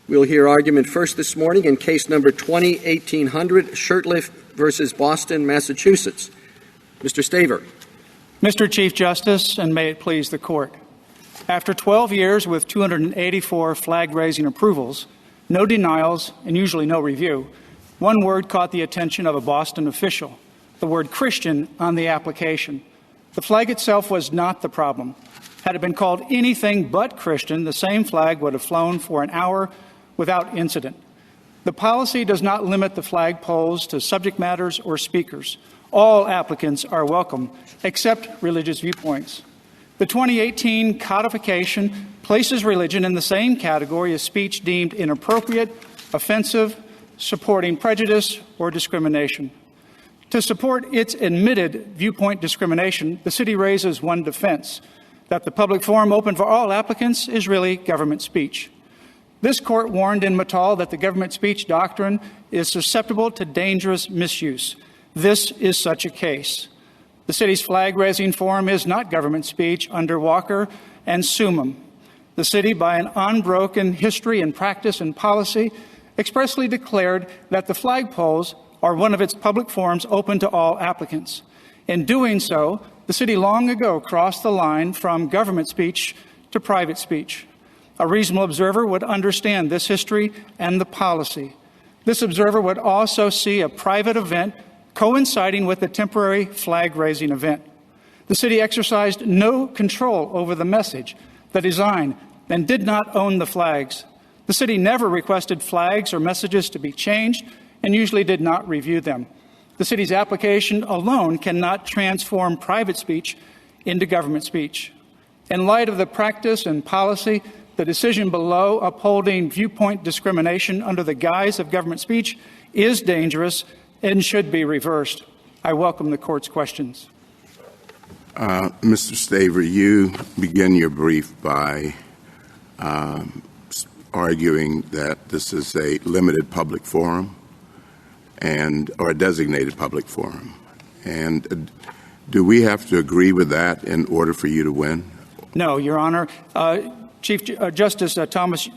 We'll hear argument first this morning in case number 20-1800, Shurtleff versus Boston, Massachusetts. Mr. Staver. Mr. Chief Justice, and may it please the Court, after 12 years with 284 flag-raising approvals, no denials, and usually no review, one word caught the attention of a Boston official, the word Christian on the application. The flag itself was not the problem. Had it been called anything but Christian, the same flag would have flown for an hour without incident. The policy does not limit the flagpoles to subject matters or speakers. All applicants are welcome, except religious viewpoints. The 2018 codification places religion in the same category as speech deemed inappropriate, offensive, supporting prejudice, or discrimination. To support its admitted viewpoint discrimination, the city raises one defense, that the public forum open for all applicants is really government speech. This court warned in Montreal that the government speech doctrine is susceptible to dangerous misuse. This is such a case. The city's flag-raising forum is not government speech under Walker and Summum. The city, by an unbroken history and practice and policy, expressly declared that the flagpoles are one of its public forums open to all applicants. In doing so, the city long ago crossed the line from government speech to private speech. A reasonable observer would understand this history and the policy. This observer would also see a private event coinciding with a temporary flag-raising event. The city exercised no control over the message, the design, and did not own the flags. The city never requested flags or messages to be changed and usually did not review them. The city's application alone cannot transform private speech into government speech. In light of the practice and policy, the decision below upholding viewpoint discrimination under the guise of government speech is dangerous and should be reversed. I welcome the Court's questions. Mr. Staver, you begin your brief by arguing that this is a limited public forum or a designated public forum. And do we have to agree with that in order for you to win? No, Your Honor. Chief Justice Thomas,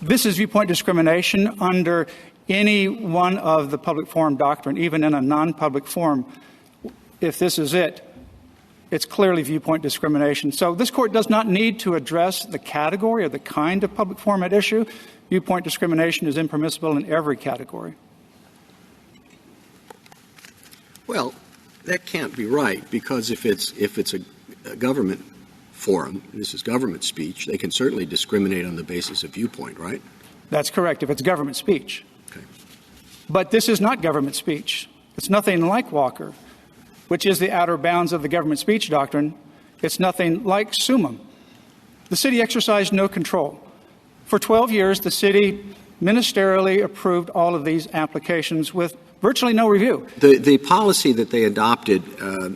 this is viewpoint discrimination under any one of the public forum doctrine, even in a non-public forum. If this is it, it's clearly viewpoint discrimination. So this Court does not need to address the category or the kind of public forum at issue. Viewpoint discrimination is impermissible in every category. Well, that can't be right, because if it's a government forum, this is government speech, they can certainly discriminate on the basis of viewpoint, right? That's correct, if it's government speech. Okay. But this is not government speech. It's nothing like Walker, which is the outer bounds of the government speech doctrine. It's nothing like Summum. The city exercised no control. For 12 years, the city ministerially approved all of these applications with virtually no review. The policy that they adopted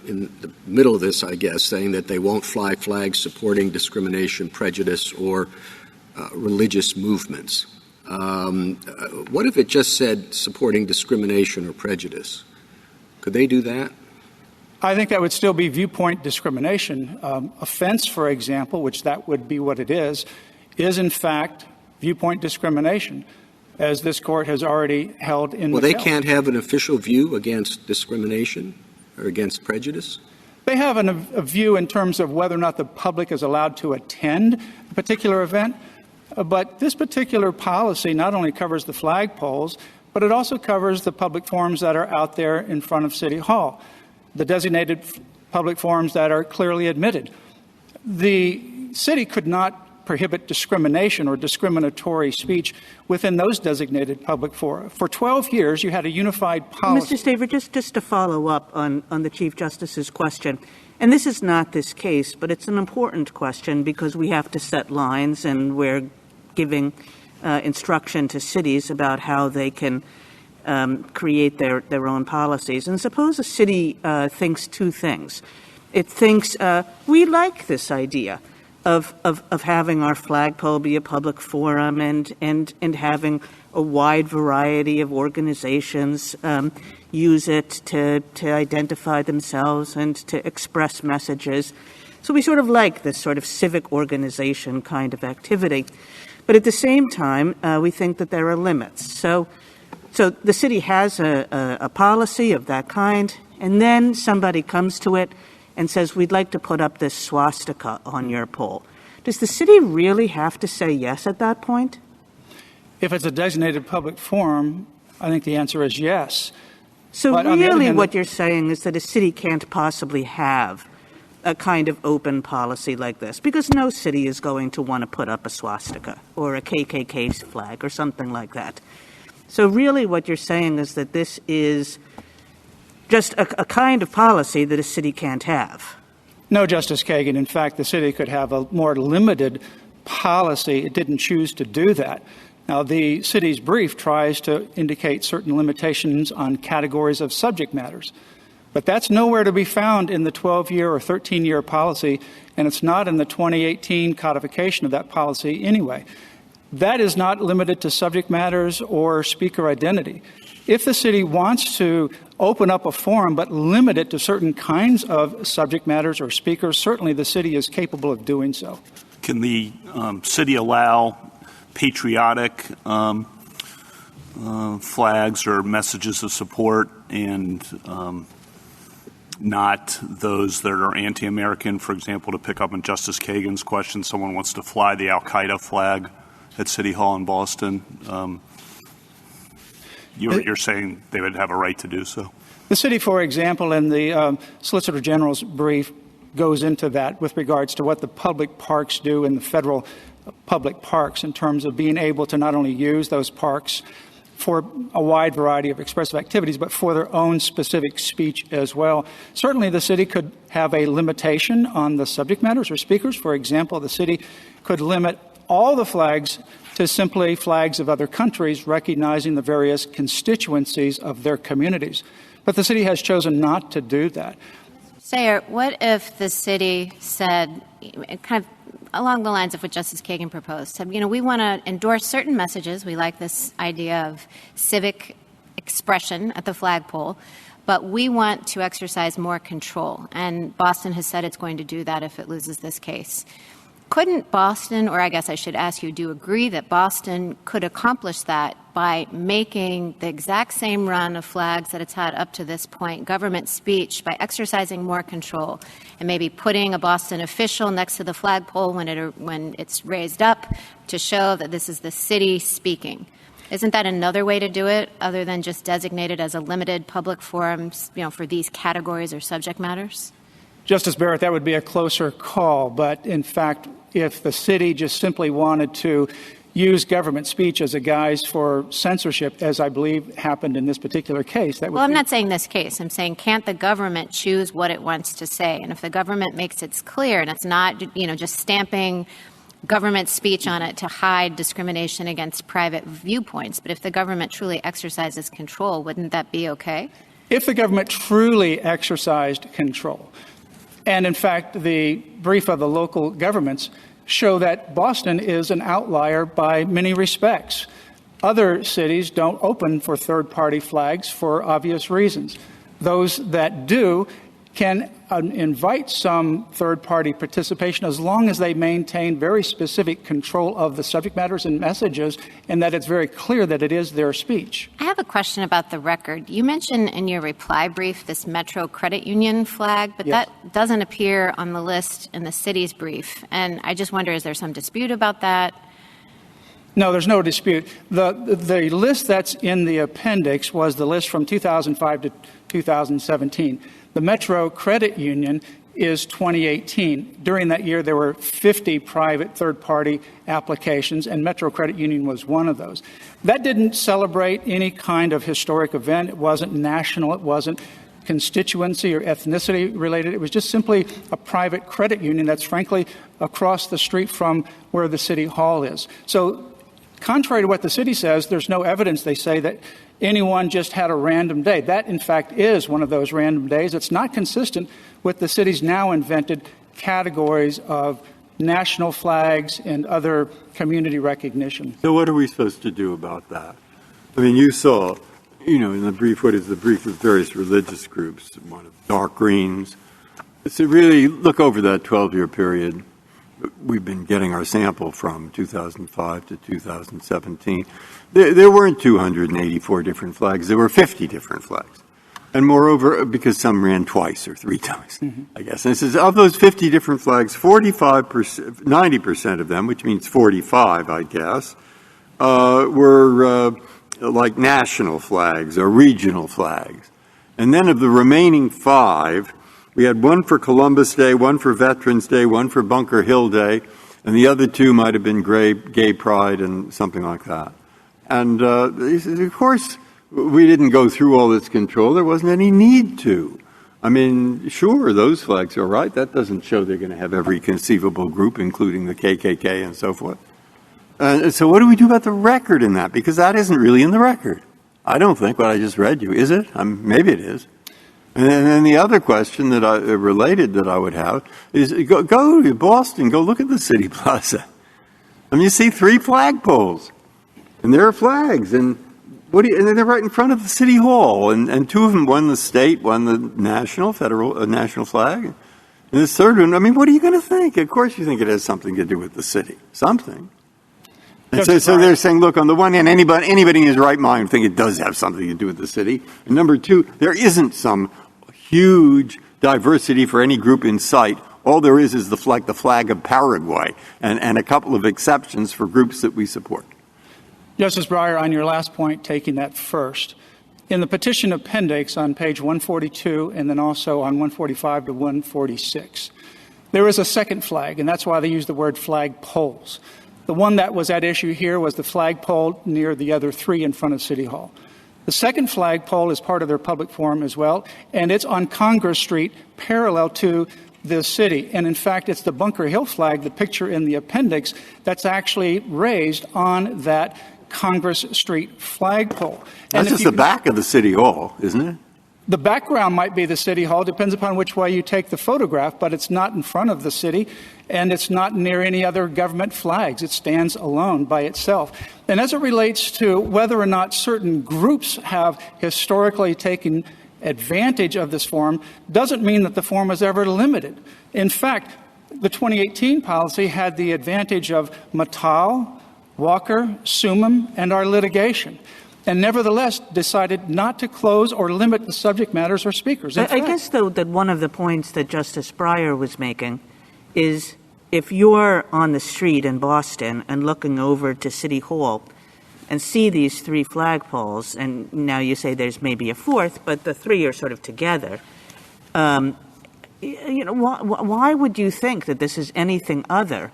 in the middle of this, I guess, saying that they won't fly flags supporting discrimination, prejudice, or religious movements. What if it just said supporting discrimination or prejudice? Could they do that? I think that would still be viewpoint discrimination. Offense, for example, which that would be what it is in fact viewpoint discrimination, as this Court has already held in Well, Montreal. they can't have an official view against discrimination or against prejudice? They have a view in terms of whether or not the public is allowed to attend a particular event, but this particular policy not only covers the flagpoles, but it also covers the public forums that are out there in front of City Hall, the designated public forums that are clearly admitted. The city could not prohibit discrimination or discriminatory speech within those designated public fora. For 12 years, you had a unified policy. Mr. Staver, just to follow up on the Chief Justice's question, and this is not this case, but it's an important question because we have to set lines and we're giving instruction to cities about how they can create their own policies. And suppose a city thinks two things. It thinks, we like this idea of having our flagpole be a public forum and having a wide variety of organizations use it to identify themselves and to express messages. So we sort of like this sort of civic organization kind of activity. But at the same time, we think that there are limits. So the city has a policy of that kind, and then somebody comes to it and says, we'd like to put up this swastika on your pole. Does the city really have to say yes at that point? If it's a designated public forum, I think the answer is yes. So But really what you're saying is that a city can't possibly have a kind of open policy like this, because no city is going to want to put up a swastika or a KKK flag or something like that. So really what you're saying is that this is just a kind of policy that a city can't have. No, Justice Kagan. In fact, the city could have a more limited policy. It didn't choose to do that. Now, the city's brief tries to indicate certain limitations on categories of subject matters. But that's nowhere to be found in the 12-year or 13-year policy, and it's not in the 2018 codification of that policy anyway. That is not limited to subject matters or speaker identity. If the city wants to open up a forum but limit it to certain kinds of subject matters or speakers, certainly the city is capable of doing so. Can the city allow patriotic flags or messages of support and not those that are anti-American? For example, to pick up on Justice Kagan's question, someone wants to fly the Al-Qaeda flag at City Hall in Boston. You're saying they would have a right to do so? The city, for example, in the Solicitor General's brief goes into that with regards to what the public parks do in the federal public parks in terms of being able to not only use those parks for a wide variety of expressive activities, but for their own specific speech as well. Certainly the city could have a limitation on the subject matters or speakers. For example, the city could limit all the flags to simply flags of other countries, recognizing the various constituencies of their communities. But the city has chosen not to do that. Sayer, what if the city said, kind of along the lines of what Justice Kagan proposed, said, we want to endorse certain messages. We like this idea of civic expression at the flagpole, but we want to exercise more control. And Boston has said it's going to do that if it loses this case. Couldn't Boston, or I guess I should ask you, do you agree that Boston could accomplish that by making the exact same run of flags that it's had up to this point, government speech, by exercising more control and maybe putting a Boston official next to the flagpole when it's raised up to show that this is the city speaking? Isn't that another way to do it other than just designate it as a limited public forum, for these categories or subject matters? Justice Barrett, that would be a closer call. But in fact, if the city just simply wanted to use government speech as a guise for censorship, as I believe happened in this particular case, that would I'm not saying this case. I'm saying, can't the government choose what it wants to say? And if the government makes it clear and it's not, just stamping government speech on it to hide discrimination against private viewpoints, but if the government truly exercises control, wouldn't that be okay? If the government truly exercised control. And in fact, the brief of the local governments show that Boston is an outlier by many respects. Other cities don't open for third-party flags for obvious reasons. Those that do can invite some third-party participation as long as they maintain very specific control of the subject matters and messages, and that it's very clear that it is their speech. I have a question about the record. You mentioned in your reply brief this Metro Credit Union flag, but Yes. That doesn't appear on the list in the city's brief. And I just wonder, is there some dispute about that? No, there's no dispute. The list that's in the appendix was the list from 2005 to 2017. The Metro Credit Union is 2018. During that year, there were 50 private third-party applications, and Metro Credit Union was one of those. That didn't celebrate any kind of historic event. It wasn't national. It wasn't constituency or ethnicity related. It was just simply a private credit union that's frankly across the street from where the city hall is. So contrary to what the city says, there's no evidence, they say, that anyone just had a random day. That, in fact, is one of those random days. It's not consistent with the city's now invented categories of national flags and other community recognition. So what are we supposed to do about that? I mean, you saw, in the brief, what is the brief of various religious groups, one of dark greens. So really look over that 12-year period we've been getting our sample from 2005 to 2017, there weren't 284 different flags. There were 50 different flags. And moreover, because some ran twice or three times, I guess. And it says of those 50 different flags, 90% of them, which means 45, I guess, were like national flags or regional flags. And then of the remaining 5, we had one for Columbus Day, one for Veterans Day, one for Bunker Hill Day, and the other 2 might have been Gay Pride and something like that. And of course, we didn't go through all this control. There wasn't any need to. I mean, sure, those flags are right. That doesn't show they're going to have every conceivable group, including the KKK and so forth. So what do we do about the record in that? Because that isn't really in the record. I don't think what I just read you. Is it? Maybe it is. And then the other question that related that I would have is go to Boston, go look at the City Plaza. I mean, you see 3 flagpoles, and there are flags, and and they're right in front of the City Hall, and 2 of them, one the state, one the national flag, and this third one. I mean, what are you going to think? Of course, you think it has something to do with the city, something. And so they're saying, look, on the one hand, anybody in his right mind think it does have something to do with the city. And number 2, there isn't some huge diversity for any group in sight. All there is the flag of Paraguay, and a couple of exceptions for groups that we support. Justice Breyer, on your last point, taking that first, in the petition appendix on page 142 and then also on 145 to 146, there is a second flag, and that's why they use the word flag poles. The one that was at issue here was the flagpole near the other 3 in front of City Hall. The second flagpole is part of their public forum as well, and it's on Congress Street, parallel to the city. And in fact, it's the Bunker Hill flag, the picture in the appendix, that's actually raised on that Congress Street flagpole. That's just the back of the City Hall, isn't it? The background might be the City Hall, depends upon which way you take the photograph, but it's not in front of the city, and it's not near any other government flags. It stands alone by itself. And as it relates to whether or not certain groups have historically taken advantage of this forum, doesn't mean that the forum is ever limited. In fact, the 2018 policy had the advantage of Mattal, Walker, Summum, and our litigation, and nevertheless decided not to close or limit the subject matters or speakers. I guess, though, that one of the points that Justice Breyer was making is if you're on the street in Boston and looking over to City Hall and see these 3 flagpoles, and now you say there's maybe a 4th, but the 3 are sort of together, why would you think that this is anything other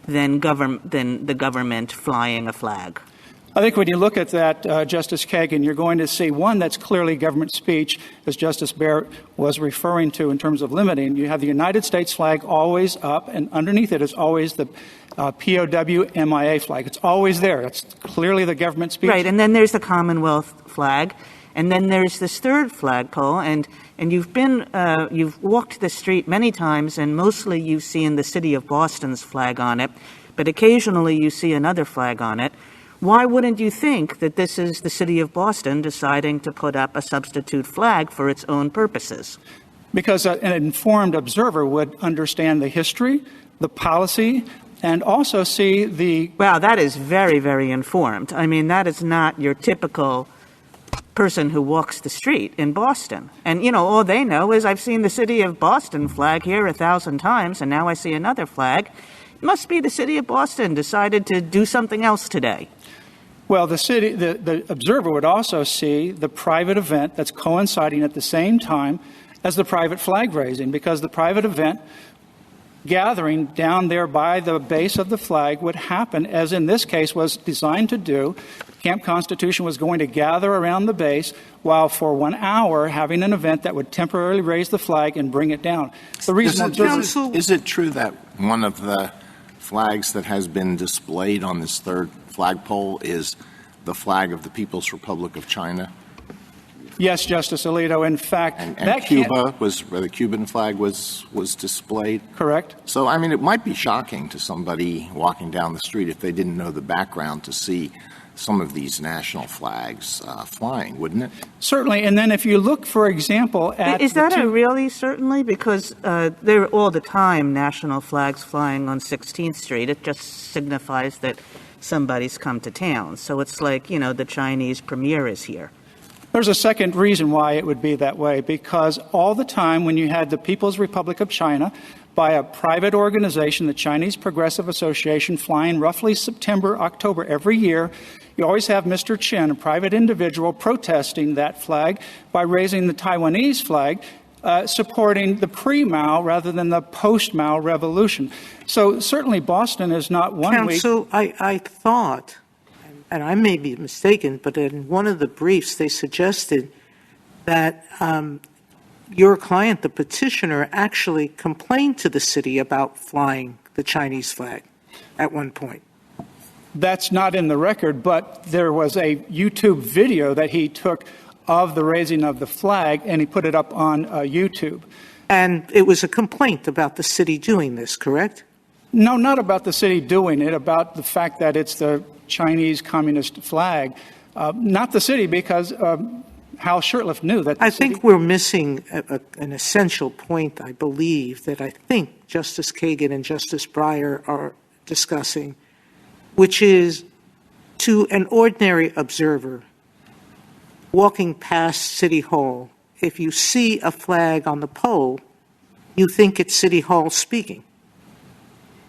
than the government flying a flag? I think when you look at that, Justice Kagan, you're going to see one that's clearly government speech, as Justice Barrett was referring to in terms of limiting. You have the United States flag always up, and underneath it is always the POW MIA flag. It's always there. It's clearly the government speech. Right, and then there's the Commonwealth flag, and then there's this 3rd flagpole, and you've walked the street many times, and mostly you've seen the City of Boston's flag on it, but occasionally you see another flag on it. Why wouldn't you think that this is the City of Boston deciding to put up a substitute flag for its own purposes? Because an informed observer would understand the history, the policy, and also see the... Wow, that is very, very informed. I mean, that is not your typical person who walks the street in Boston. And, all they know is I've seen the City of Boston flag here 1,000 times, and now I see another flag. It must be the City of Boston decided to do something else today. Well, the observer would also see the private event that's coinciding at the same time as the private flag raising, because the private event gathering down there by the base of the flag would happen, as in this case was designed to do. Camp Constitution was going to gather around the base while for 1 hour having an event that would temporarily raise the flag and bring it down. The reason is it true that one of the flags that has been displayed on this 3rd flagpole is the flag of the People's Republic of China? Yes, Justice Alito. In fact, and Cuba was where the Cuban flag was displayed. Correct. So, I mean, it might be shocking to somebody walking down the street if they didn't know the background to see some of these national flags flying, wouldn't it? Certainly. And then if you look, for example, at Is that a really certainly? Because there are all the time national flags flying on 16th Street. It just signifies that somebody's come to town. So it's like, the Chinese premier is here. There's a second reason why it would be that way, because all the time when you had the People's Republic of China by a private organization, the Chinese Progressive Association, flying roughly September, October every year, you always have Mr. Chen, a private individual, protesting that flag by raising the Taiwanese flag, supporting the pre-Mao rather than the post-Mao revolution. So certainly Boston is not one week. Counsel, I thought, and I may be mistaken, but in one of the briefs they suggested that your client, the petitioner, actually complained to the city about flying the Chinese flag at one point. That's not in the record, but there was a YouTube video that he took of the raising of the flag, and he put it up on YouTube. And it was a complaint about the city doing this, correct? No, not about the city doing it, about the fact that it's the Chinese communist flag. Not the city, because Hal Shurtleff knew that I think we're missing an essential point, I believe, that I think Justice Kagan and Justice Breyer are discussing, which is, to an ordinary observer walking past City Hall, if you see a flag on the pole, you think it's City Hall speaking.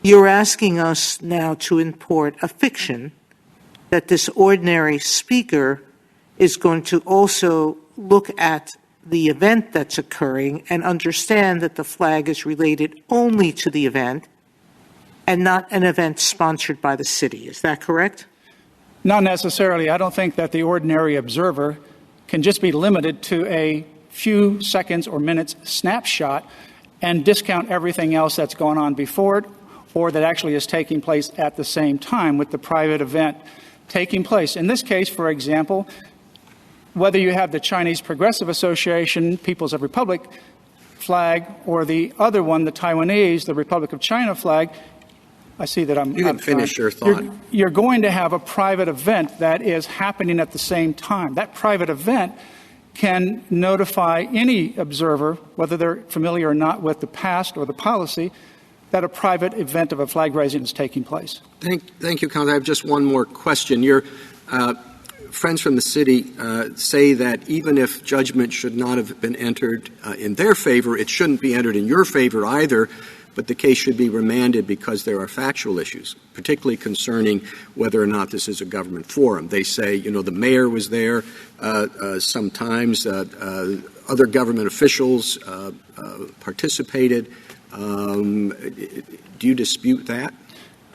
You're asking us now to import a fiction that this ordinary speaker is going to also look at the event that's occurring and understand that the flag is related only to the event and not an event sponsored by the city. Is that correct? Not necessarily. I don't think that the ordinary observer can just be limited to a few seconds or minutes snapshot and discount everything else that's gone on before it or that actually is taking place at the same time with the private event taking place. In this case, for example, whether you have the Chinese Progressive Association, People's Republic flag, or the other one, the Taiwanese, the Republic of China flag, I see that I'm... You can finish your thought. You're going to have a private event that is happening at the same time. That private event can notify any observer, whether they're familiar or not with the past or the policy, that a private event of a flag raising is taking place. Thank you, Counsel. I have just one more question. Your friends from the city say that even if judgment should not have been entered in their favor, it shouldn't be entered in your favor either, but the case should be remanded because there are factual issues, particularly concerning whether or not this is a government forum. They say, the mayor was there sometimes, other government officials participated. Do you dispute that?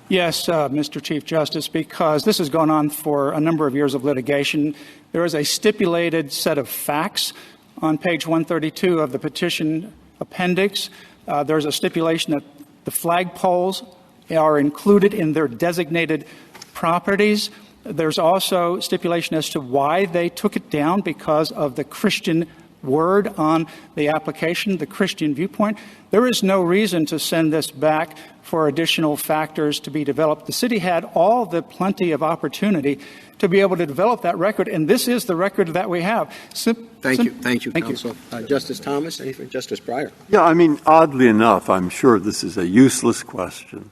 Yes, Mr. Chief Justice, because this has gone on for a number of years of litigation. There is a stipulated set of facts on page 132 of the petition appendix. There's a stipulation that the flagpoles are included in their designated properties. There's also stipulation as to why they took it down, because of the Christian word on the application, the Christian viewpoint. There is no reason to send this back for additional factors to be developed. The city had all the plenty of opportunity to be able to develop that record, and this is the record that we have. Thank you, Counsel. Justice Thomas, anything? Justice Breyer. Yeah, oddly enough, I'm sure this is a useless question,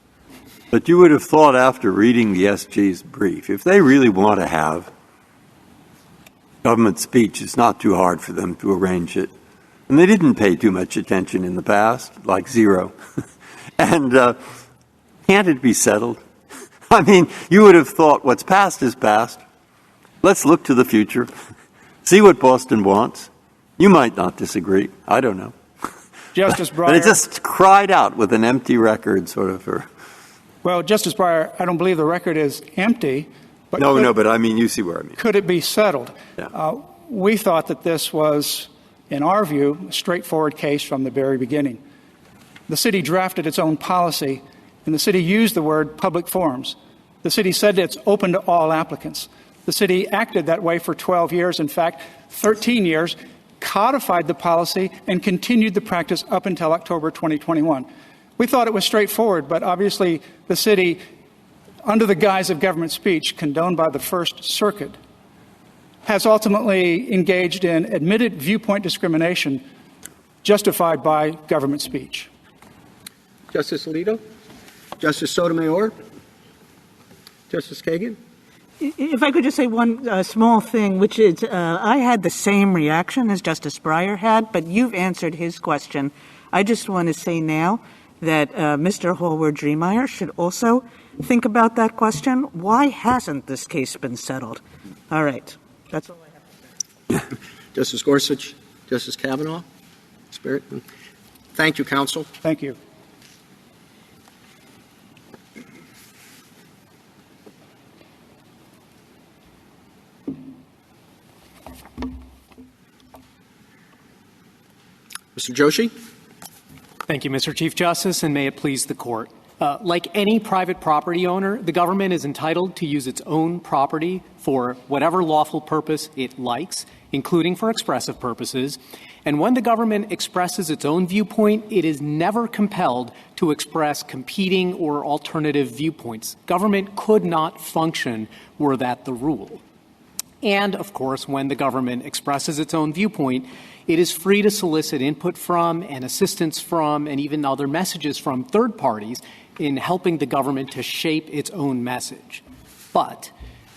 but you would have thought after reading the SG's brief, if they really want to have government speech, it's not too hard for them to arrange it. And they didn't pay too much attention in the past, like zero. And can't it be settled? You would have thought what's past is past. Let's look to the future, see what Boston wants. You might not disagree. I don't know. Justice Breyer. But it just cried out with an empty record, sort of. Well, Justice Breyer, I don't believe the record is empty. But but you see where I mean. Could it be settled? Yeah. We thought that this was, in our view, a straightforward case from the very beginning. The city drafted its own policy, and the city used the word public forums. The city said it's open to all applicants. The city acted that way for 12 years, in fact, 13 years, codified the policy, and continued the practice up until October 2021. We thought it was straightforward, but obviously the city under the guise of government speech condoned by the First Circuit, has ultimately engaged in admitted viewpoint discrimination justified by government speech. Justice Alito? Justice Sotomayor? Justice Kagan? If I could just say one small thing, which is I had the same reaction as Justice Breyer had, but you've answered his question. I just want to say now that Mr. Hallward-Driemeier should also think about that question. Why hasn't this case been settled? All right. That's all I have to say. Justice Gorsuch? Justice Kavanaugh? Spirit? Thank you, counsel. Thank you. Mr. Joshi? Thank you, Mr. Chief Justice, and may it please the Court. Like any private property owner, the government is entitled to use its own property for whatever lawful purpose it likes, including for expressive purposes. And when the government expresses its own viewpoint, it is never compelled to express competing or alternative viewpoints. Government could not function were that the rule. And, of course, when the government expresses its own viewpoint, it is free to solicit input from and assistance from and even other messages from third parties in helping the government to shape its own message. But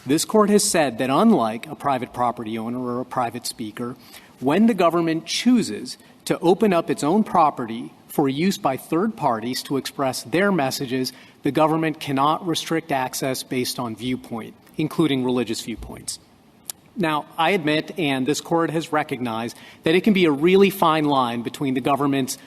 this Court has said that unlike a private property owner or a private speaker, when the government chooses to open up its own property for use by third parties to express their messages, the government cannot restrict access based on viewpoint, including religious viewpoints. Now, I admit, and this Court has recognized, that it can be a really fine line between the government's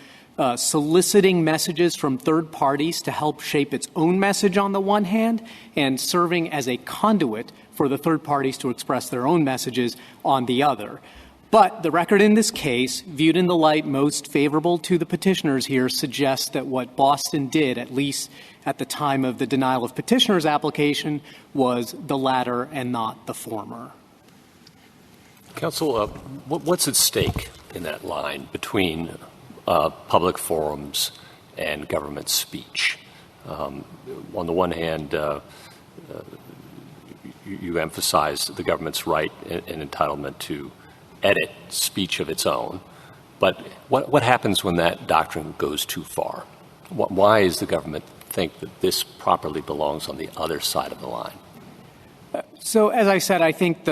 soliciting messages from third parties to help shape its own message on the one hand and serving as a conduit for the third parties to express their own messages on the other. But the record in this case, viewed in the light most favorable to the petitioners here, suggests that what Boston did, at least at the time of the denial of petitioner's application, was the latter and not the former. Counsel, what's at stake in that line between public forums and government speech? On the one hand, you emphasize the government's right and entitlement to edit speech of its own. But what happens when that doctrine goes too far? Why does the government think that this properly belongs on the other side of the line? So, as I said, I think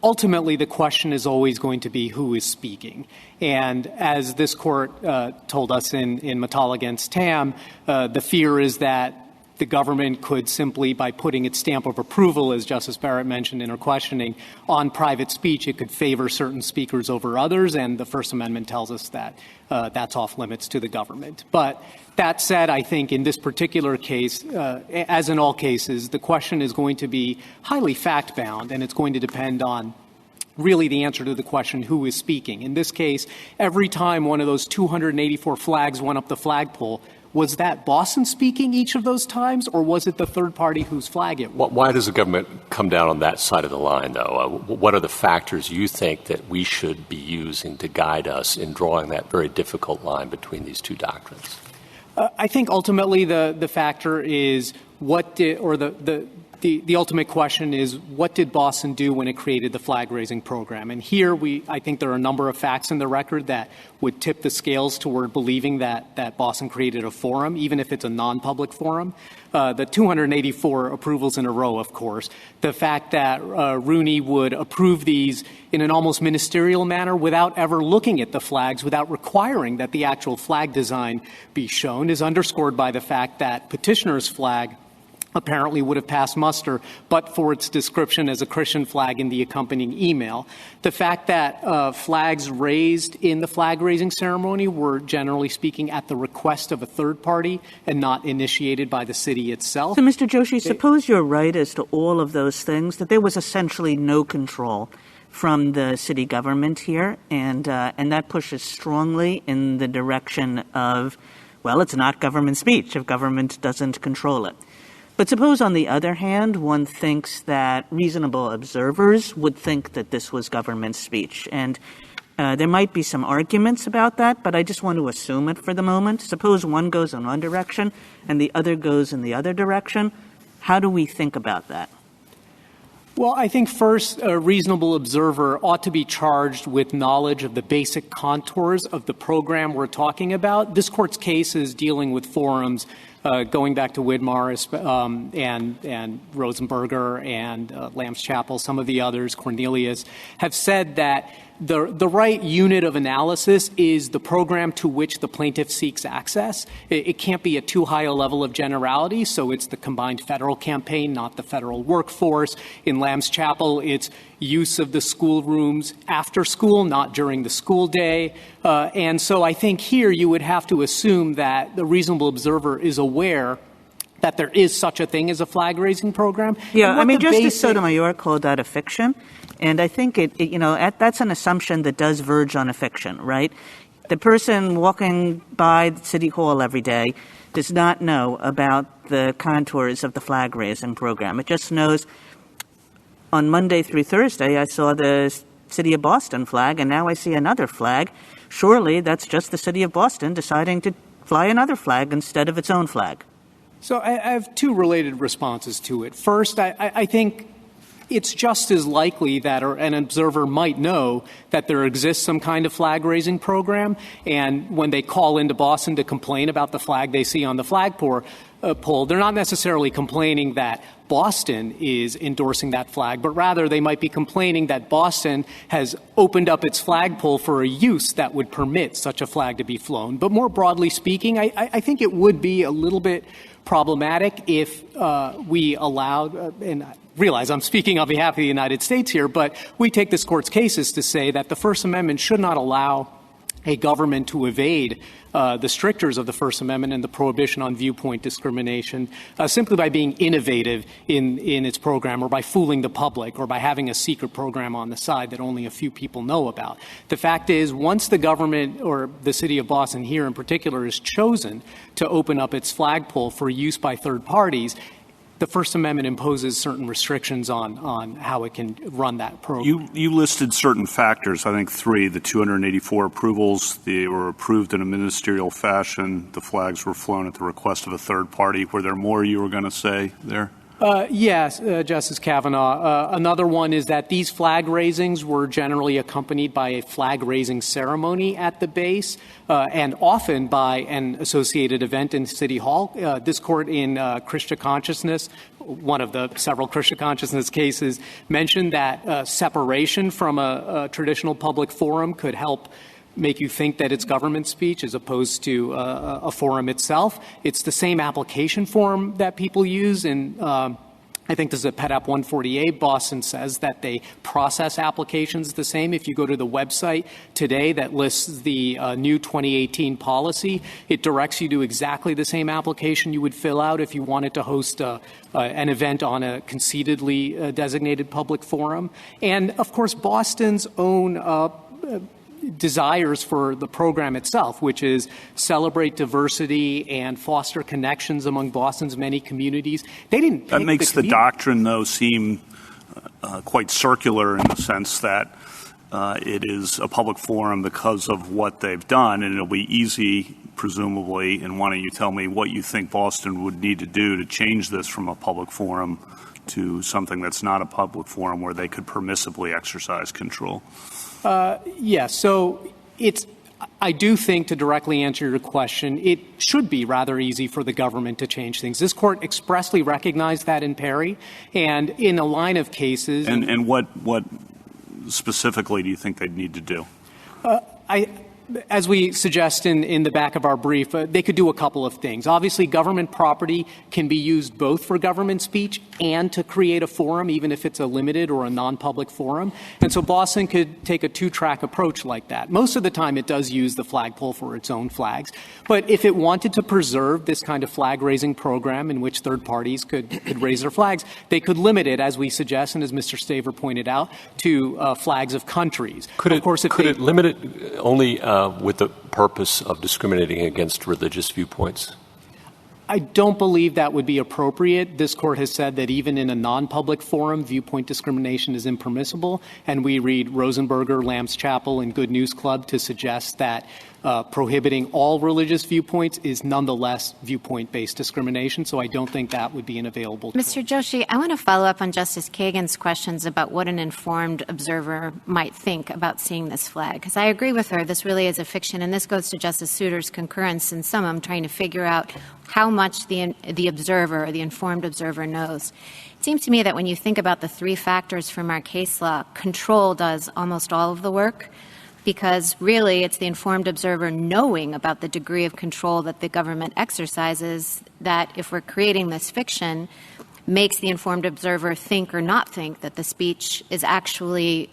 ultimately the question is always going to be who is speaking. And as this Court told us in Mattal against Tam, the fear is that the government could simply, by putting its stamp of approval, as Justice Barrett mentioned in her questioning, on private speech, it could favor certain speakers over others, and the First Amendment tells us that that's off limits to the government. But that said, I think in this particular case, as in all cases, the question is going to be highly fact-bound, and it's going to depend on really the answer to the question, who is speaking. In this case, every time one of those 284 flags went up the flagpole, was that Boston speaking each of those times, or was it the third party whose flag it was? Why does the government come down on that side of the line, though? What are the factors you think that we should be using to guide us in drawing that very difficult line between these two doctrines? I think ultimately the factor is the ultimate question is, what did Boston do when it created the flag-raising program? And here I think there are a number of facts in the record that would tip the scales toward believing that Boston created a forum, even if it's a non-public forum. The 284 approvals in a row, of course. The fact that Rooney would approve these in an almost ministerial manner without ever looking at the flags, without requiring that the actual flag design be shown, is underscored by the fact that petitioner's flag apparently would have passed muster, but for its description as a Christian flag in the accompanying email. The fact that flags raised in the flag-raising ceremony were, generally speaking, at the request of a third party and not initiated by the city itself. So, Mr. Joshi, suppose you're right as to all of those things, that there was essentially no control from the city government here, and that pushes strongly in the direction of, well, it's not government speech if government doesn't control it. But suppose, on the other hand, one thinks that reasonable observers would think that this was government speech. And there might be some arguments about that, but I just want to assume it for the moment. Suppose one goes in one direction and the other goes in the other direction. How do we think about that? Well, I think first, a reasonable observer ought to be charged with knowledge of the basic contours of the program we're talking about. This court's case is dealing with forums going back to Widmar's and Rosenberger and Lamb's Chapel, some of the others, Cornelius, have said that the right unit of analysis is the program to which the plaintiff seeks access. It can't be at too high a level of generality, so it's the combined federal campaign, not the federal workforce. In Lamb's Chapel, it's use of the schoolrooms after school, not during the school day. And so I think here you would have to assume that the reasonable observer is aware that there is such a thing as a flag-raising program. Yeah, I mean, Justice Sotomayor called that a fiction, and I think that's an assumption that does verge on a fiction, right? The person walking by City Hall every day does not know about the contours of the flag-raising program. It just knows on Monday through Thursday I saw the City of Boston flag, and now I see another flag. Surely that's just the City of Boston deciding to fly another flag instead of its own flag. So I have two related responses to it. First, I think it's just as likely that an observer might know that there exists some kind of flag-raising program, and when they call into Boston to complain about the flag they see on the flagpole, they're not necessarily complaining that Boston is endorsing that flag, but rather they might be complaining that Boston has opened up its flagpole for a use that would permit such a flag to be flown. But more broadly speaking, I think it would be a little bit problematic if we allowed, and I realize I'm speaking on behalf of the United States here, but we take this court's cases to say that the First Amendment should not allow a government to evade the strictures of the First Amendment and the prohibition on viewpoint discrimination simply by being innovative in its program, or by fooling the public, or by having a secret program on the side that only a few people know about. The fact is, once the government, or the City of Boston here in particular, is chosen to open up its flagpole for use by third parties, the First Amendment imposes certain restrictions on how it can run that program. You listed certain factors, I think 3, the 284 approvals, they were approved in a ministerial fashion, the flags were flown at the request of a third party. Were there more you were going to say there? Yes, Justice Kavanaugh. Another one is that these flag raisings were generally accompanied by a flag raising ceremony at the base, and often by an associated event in City Hall. This court in Christian Consciousness, one of the several Christian Consciousness cases, mentioned that separation from a traditional public forum could help make you think that it's government speech as opposed to a forum itself. It's the same application form that people use, and I think this is a Pet App 148. Boston says that they process applications the same. If you go to the website today that lists the new 2018 policy, it directs you to exactly the same application you would fill out if you wanted to host an event on a conceitedly designated public forum. And, of course, Boston's own desires for the program itself, which is celebrate diversity and foster connections among Boston's many communities. They didn't. That makes the doctrine, though, seem quite circular in the sense that it is a public forum because of what they've done, and it'll be easy, presumably, and why don't you tell me what you think Boston would need to do to change this from a public forum to something that's not a public forum where they could permissibly exercise control? Yes. So I do think, to directly answer your question, it should be rather easy for the government to change things. This court expressly recognized that in Perry, and in a line of cases. And what specifically do you think they'd need to do? As we suggest in the back of our brief, they could do a couple of things. Obviously, government property can be used both for government speech and to create a forum, even if it's a limited or a non-public forum. And so Boston could take a two-track approach like that. Most of the time, it does use the flagpole for its own flags. But if it wanted to preserve this kind of flag-raising program in which third parties could raise their flags, they could limit it, as we suggest, and as Mr. Staver pointed out, to flags of countries. Could it limit it only with the purpose of discriminating against religious viewpoints? I don't believe that would be appropriate. This court has said that even in a non-public forum, viewpoint discrimination is impermissible, and we read Rosenberger, Lamb's Chapel, and Good News Club to suggest that prohibiting all religious viewpoints is nonetheless viewpoint-based discrimination, so I don't think that would be an available tool. Mr. Joshi, I want to follow up on Justice Kagan's questions about what an informed observer might think about seeing this flag, because I agree with her, this really is a fiction, and this goes to Justice Souter's concurrence in summum, trying to figure out how much the observer, or the informed observer, knows. It seems to me that when you think about the three factors from our case law, control does almost all of the work, because really it's the informed observer knowing about the degree of control that the government exercises that, if we're creating this fiction, makes the informed observer think or not think that the speech is actually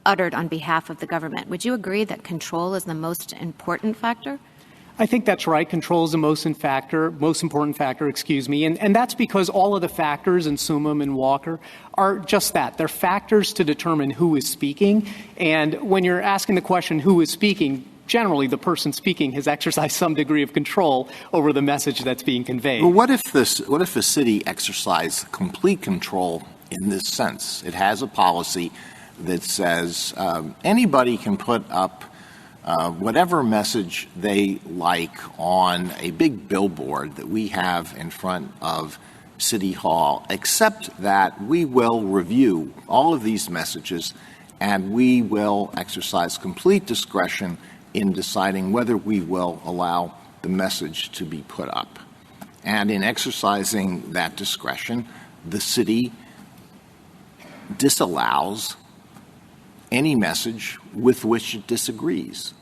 uttered on behalf of the government. Would you agree that control is the most important factor? I think that's right. Control is the most important factor, and that's because all of the factors in Summum and Walker are just that. They're factors to determine who is speaking, and when you're asking the question who is speaking, generally the person speaking has exercised some degree of control over the message that's being conveyed. Well, what if a city exercised complete control in this sense? It has a policy that says anybody can put up whatever message they like on a big billboard that we have in front of City Hall, except that we will review all of these messages and we will exercise complete discretion in deciding whether we will allow the message to be put up. And in exercising that discretion, the city disallows any message with which it disagrees.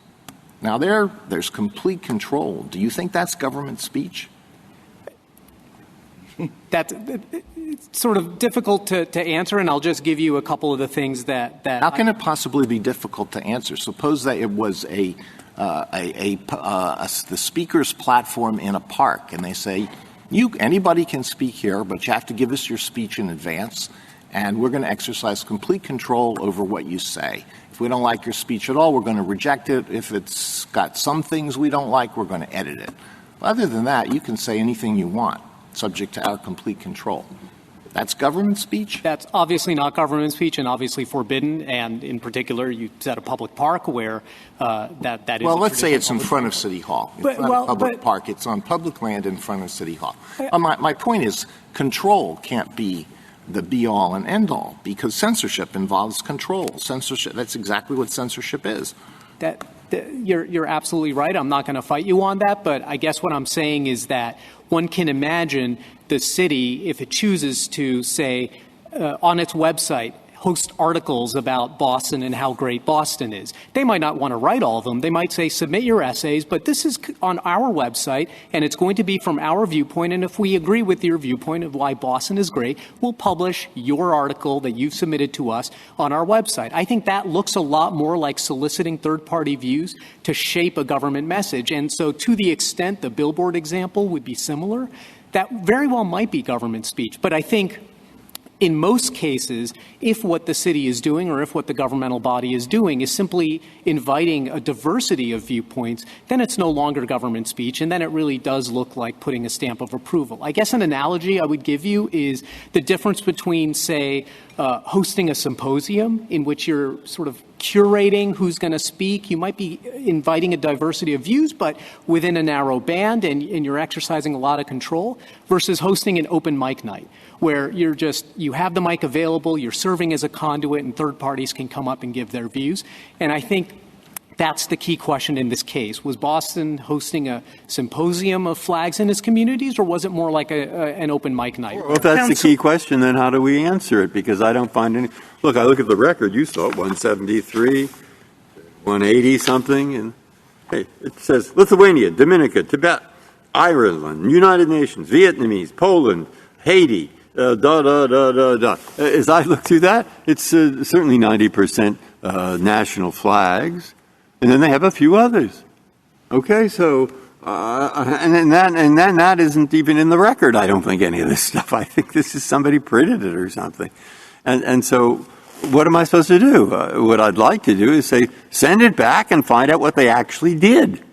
Now, there's complete control. Do you think that's government speech? That's sort of difficult to answer, and I'll just give you a couple of the things that How can it possibly be difficult to answer? Suppose that it was the speaker's platform in a park, and they say, anybody can speak here, but you have to give us your speech in advance, and we're going to exercise complete control over what you say. If we don't like your speech at all, we're going to reject it. If it's got some things we don't like, we're going to edit it. Other than that, you can say anything you want, subject to our complete control. That's government speech? That's obviously not government speech and obviously forbidden, and in particular, you said a public park where that is. Well, let's say it's in front of City Hall. In front of public park. It's on public land in front of City Hall. My point is, control can't be the be-all and end-all, because censorship involves control. Censorship, that's exactly what censorship is. You're absolutely right. I'm not going to fight you on that, but I guess what I'm saying is that one can imagine the city, if it chooses to, say, on its website, host articles about Boston and how great Boston is. They might not want to write all of them. They might say, submit your essays, but this is on our website, and it's going to be from our viewpoint, and if we agree with your viewpoint of why Boston is great, we'll publish your article that you've submitted to us on our website. I think that looks a lot more like soliciting third-party views to shape a government message, and so to the extent the billboard example would be similar, that very well might be government speech, but I think in most cases, if what the city is doing or if what the governmental body is doing is simply inviting a diversity of viewpoints, then it's no longer government speech, and then it really does look like putting a stamp of approval. I guess an analogy I would give you is the difference between, say, hosting a symposium in which you're sort of curating who's going to speak. You might be inviting a diversity of views, but within a narrow band, and you're exercising a lot of control, versus hosting an open mic night, where you have the mic available, you're serving as a conduit, and third parties can come up and give their views. And I think that's the key question in this case. Was Boston hosting a symposium of flags in its communities, or was it more like an open mic night? Well, if that's the key question, then how do we answer it? Because I don't find any. Look, I look at the record. You saw it, 173, 180 something, and hey, it says Lithuania, Dominica, Tibet, Ireland, United Nations, Vietnamese, Poland, Haiti. As I look through that, it's certainly 90% national flags. And then they have a few others. Okay, so and then that isn't even in the record. I don't think any of this stuff. I think this is somebody printed it or something. And so, what am I supposed to do? What I'd like to do is say, send it back and find out what they actually did.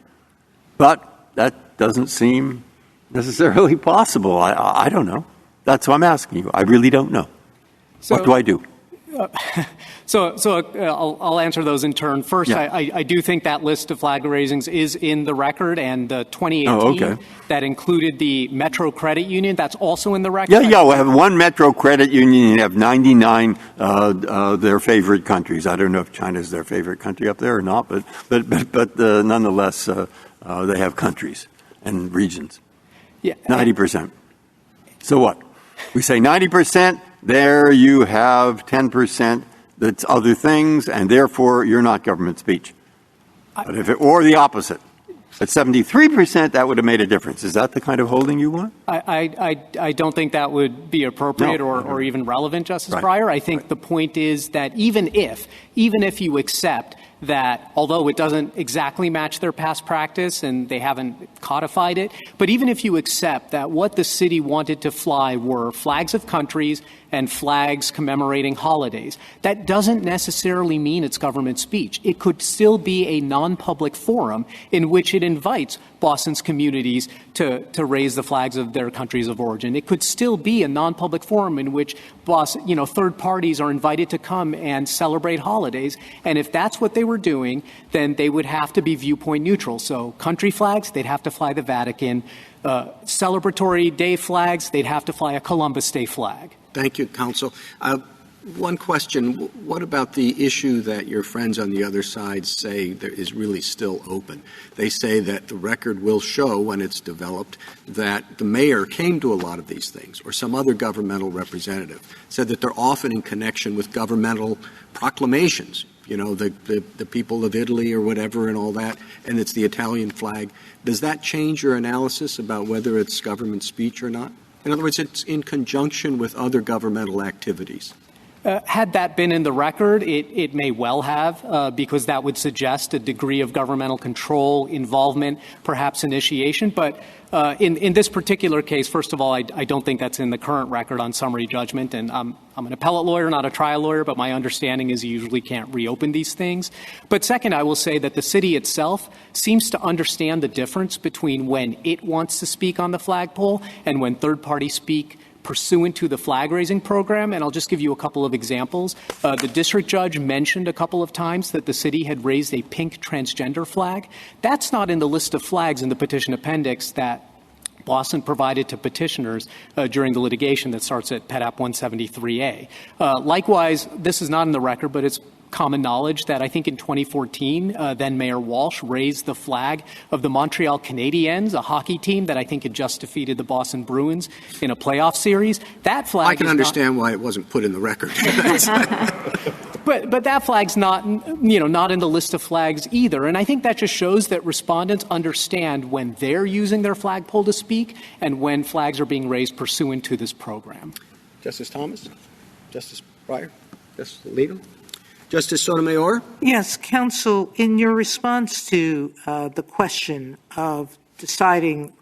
But that doesn't seem necessarily possible. I don't know. That's what I'm asking you. I really don't know. So, what do I do? I'll answer those in turn. First, Yeah. I do think that list of flag raisings is in the record, and the 2018 that included the Metro Credit Union, that's also in the record. Yeah, we have one Metro Credit Union. You have 99 their favorite countries. I don't know if China's their favorite country up there or not, but nonetheless, they have countries and regions. Yeah. 90%. So what? We say 90%, there you have 10% that's other things, and therefore you're not government speech. But if it or the opposite, at 73%, that would have made a difference. Is that the kind of holding you want? I don't think that would be appropriate or even relevant, Justice Breyer. I think the point is that even if you accept that, although it doesn't exactly match their past practice and they haven't codified it, but even if you accept that what the city wanted to fly were flags of countries and flags commemorating holidays, that doesn't necessarily mean it's government speech. It could still be a non-public forum in which it invites Boston's communities to raise the flags of their countries of origin. It could still be a non-public forum in which third parties are invited to come and celebrate holidays. And if that's what they were doing, then they would have to be viewpoint neutral. So country flags, they'd have to fly the Vatican. Celebratory day flags, they'd have to fly a Columbus Day flag. Thank you, counsel. One question. What about the issue that your friends on the other side say there is really still open? They say that the record will show when it's developed that the mayor came to a lot of these things, or some other governmental representative, said that they're often in connection with governmental proclamations, the people of Italy or whatever and all that, and it's the Italian flag. Does that change your analysis about whether it's government speech or not? In other words, it's in conjunction with other governmental activities. Had that been in the record, it may well have, because that would suggest a degree of governmental control, involvement, perhaps initiation. But in this particular case, first of all, I don't think that's in the current record on summary judgment. And I'm an appellate lawyer, not a trial lawyer, but my understanding is you usually can't reopen these things. But second, I will say that the city itself seems to understand the difference between when it wants to speak on the flagpole and when third parties speak pursuant to the flag-raising program, and I'll just give you a couple of examples. The district judge mentioned a couple of times that the city had raised a pink transgender flag. That's not in the list of flags in the petition appendix that Boston provided to petitioners during the litigation that starts at Pet App 173A. Likewise, this is not in the record, but it's common knowledge that I think in 2014, then Mayor Walsh raised the flag of the Montreal Canadiens, a hockey team that I think had just defeated the Boston Bruins in a playoff series. That flag I can understand why it wasn't put in the record. But that flag's not in the list of flags either. And I think that just shows that respondents understand when they're using their flagpole to speak and when flags are being raised pursuant to this program. Justice Thomas? Justice Breyer? Justice Alito? Justice Sotomayor? Yes, counsel, in your response to the question of deciding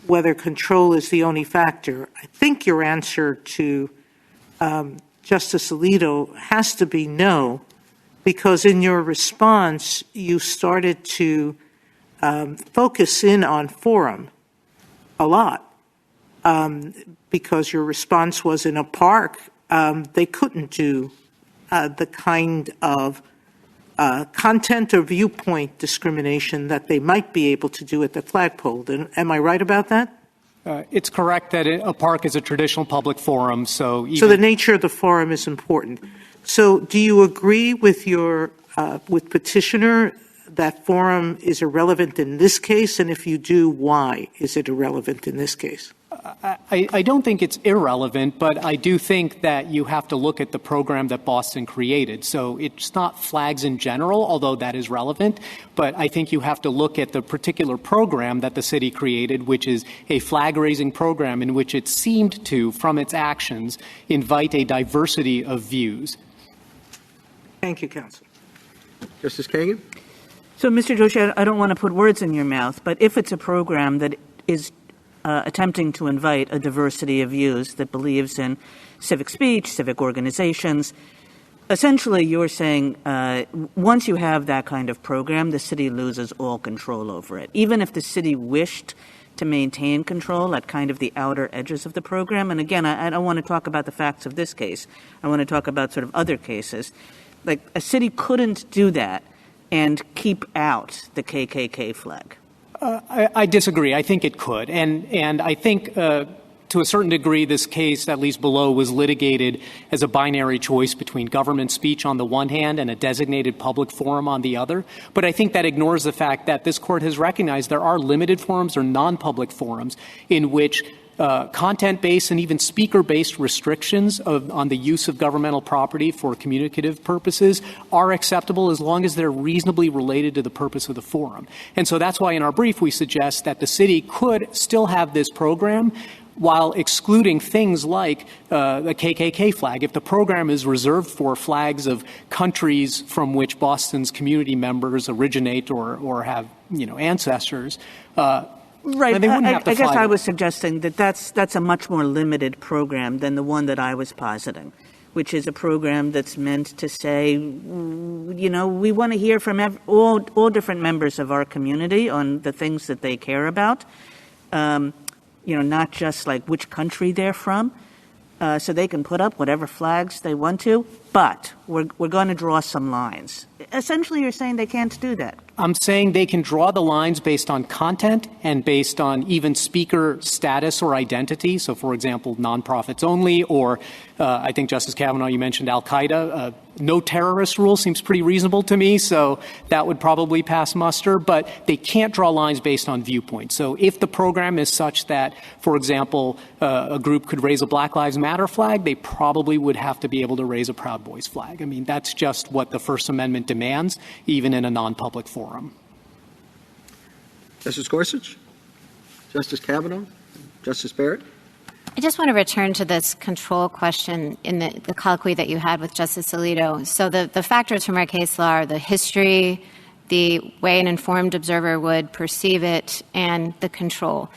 whether control is the only factor, I think your answer to Justice Alito has to be no, because in your response, you started to focus in on forum a lot, because your response was in a park, they couldn't do the kind of content or viewpoint discrimination that they might be able to do at the flagpole. Am I right about that? It's correct that a park is a traditional public forum. So the nature of the forum is important. So do you agree with with petitioner that forum is irrelevant in this case? And if you do, why is it irrelevant in this case? I don't think it's irrelevant, but I do think that you have to look at the program that Boston created. So it's not flags in general, although that is relevant, but I think you have to look at the particular program that the city created, which is a flag-raising program in which it seemed to, from its actions, invite a diversity of views. Thank you, counsel. Justice Kagan? So, Mr. Joshi, I don't want to put words in your mouth, but if it's a program that is attempting to invite a diversity of views that believes in civic speech, civic organizations, essentially you're saying once you have that kind of program, the city loses all control over it. Even if the city wished to maintain control at kind of the outer edges of the program. And again, I don't want to talk about the facts of this case. I want to talk about sort of other cases. Like, a city couldn't do that and keep out the KKK flag. I disagree. I think it could. And I think to a certain degree, this case, at least below, was litigated as a binary choice between government speech on the one hand and a designated public forum on the other. But I think that ignores the fact that this court has recognized there are limited forums or non-public forums in which content-based and even speaker-based restrictions on the use of governmental property for communicative purposes are acceptable as long as they're reasonably related to the purpose of the forum. And so that's why in our brief we suggest that the city could still have this program while excluding things like the KKK flag. If the program is reserved for flags of countries from which Boston's community members originate or have, ancestors, right. they wouldn't have to I guess fly I them. was suggesting that that's a much more limited program than the one that I was positing, which is a program that's meant to say, we want to hear from all different members of our community on the things that they care about. Not just like which country they're from, so they can put up whatever flags they want to, but we're going to draw some lines. Essentially, you're saying they can't do that. I'm saying they can draw the lines based on content and based on even speaker status or identity. So, for example, nonprofits only, or I think, Justice Kavanaugh, you mentioned al-Qaeda. No terrorist rule seems pretty reasonable to me, so that would probably pass muster. But they can't draw lines based on viewpoint. So if the program is such that, for example, a group could raise a Black Lives Matter flag, they probably would have to be able to raise a Proud Boys flag. I mean, that's just what the First Amendment demands, even in a non-public forum. Justice Gorsuch? Justice Kavanaugh? Justice Barrett? I just want to return to this control question in the colloquy that you had with Justice Alito. So the factors from our case law are the history, the way an informed observer would perceive it, and the control.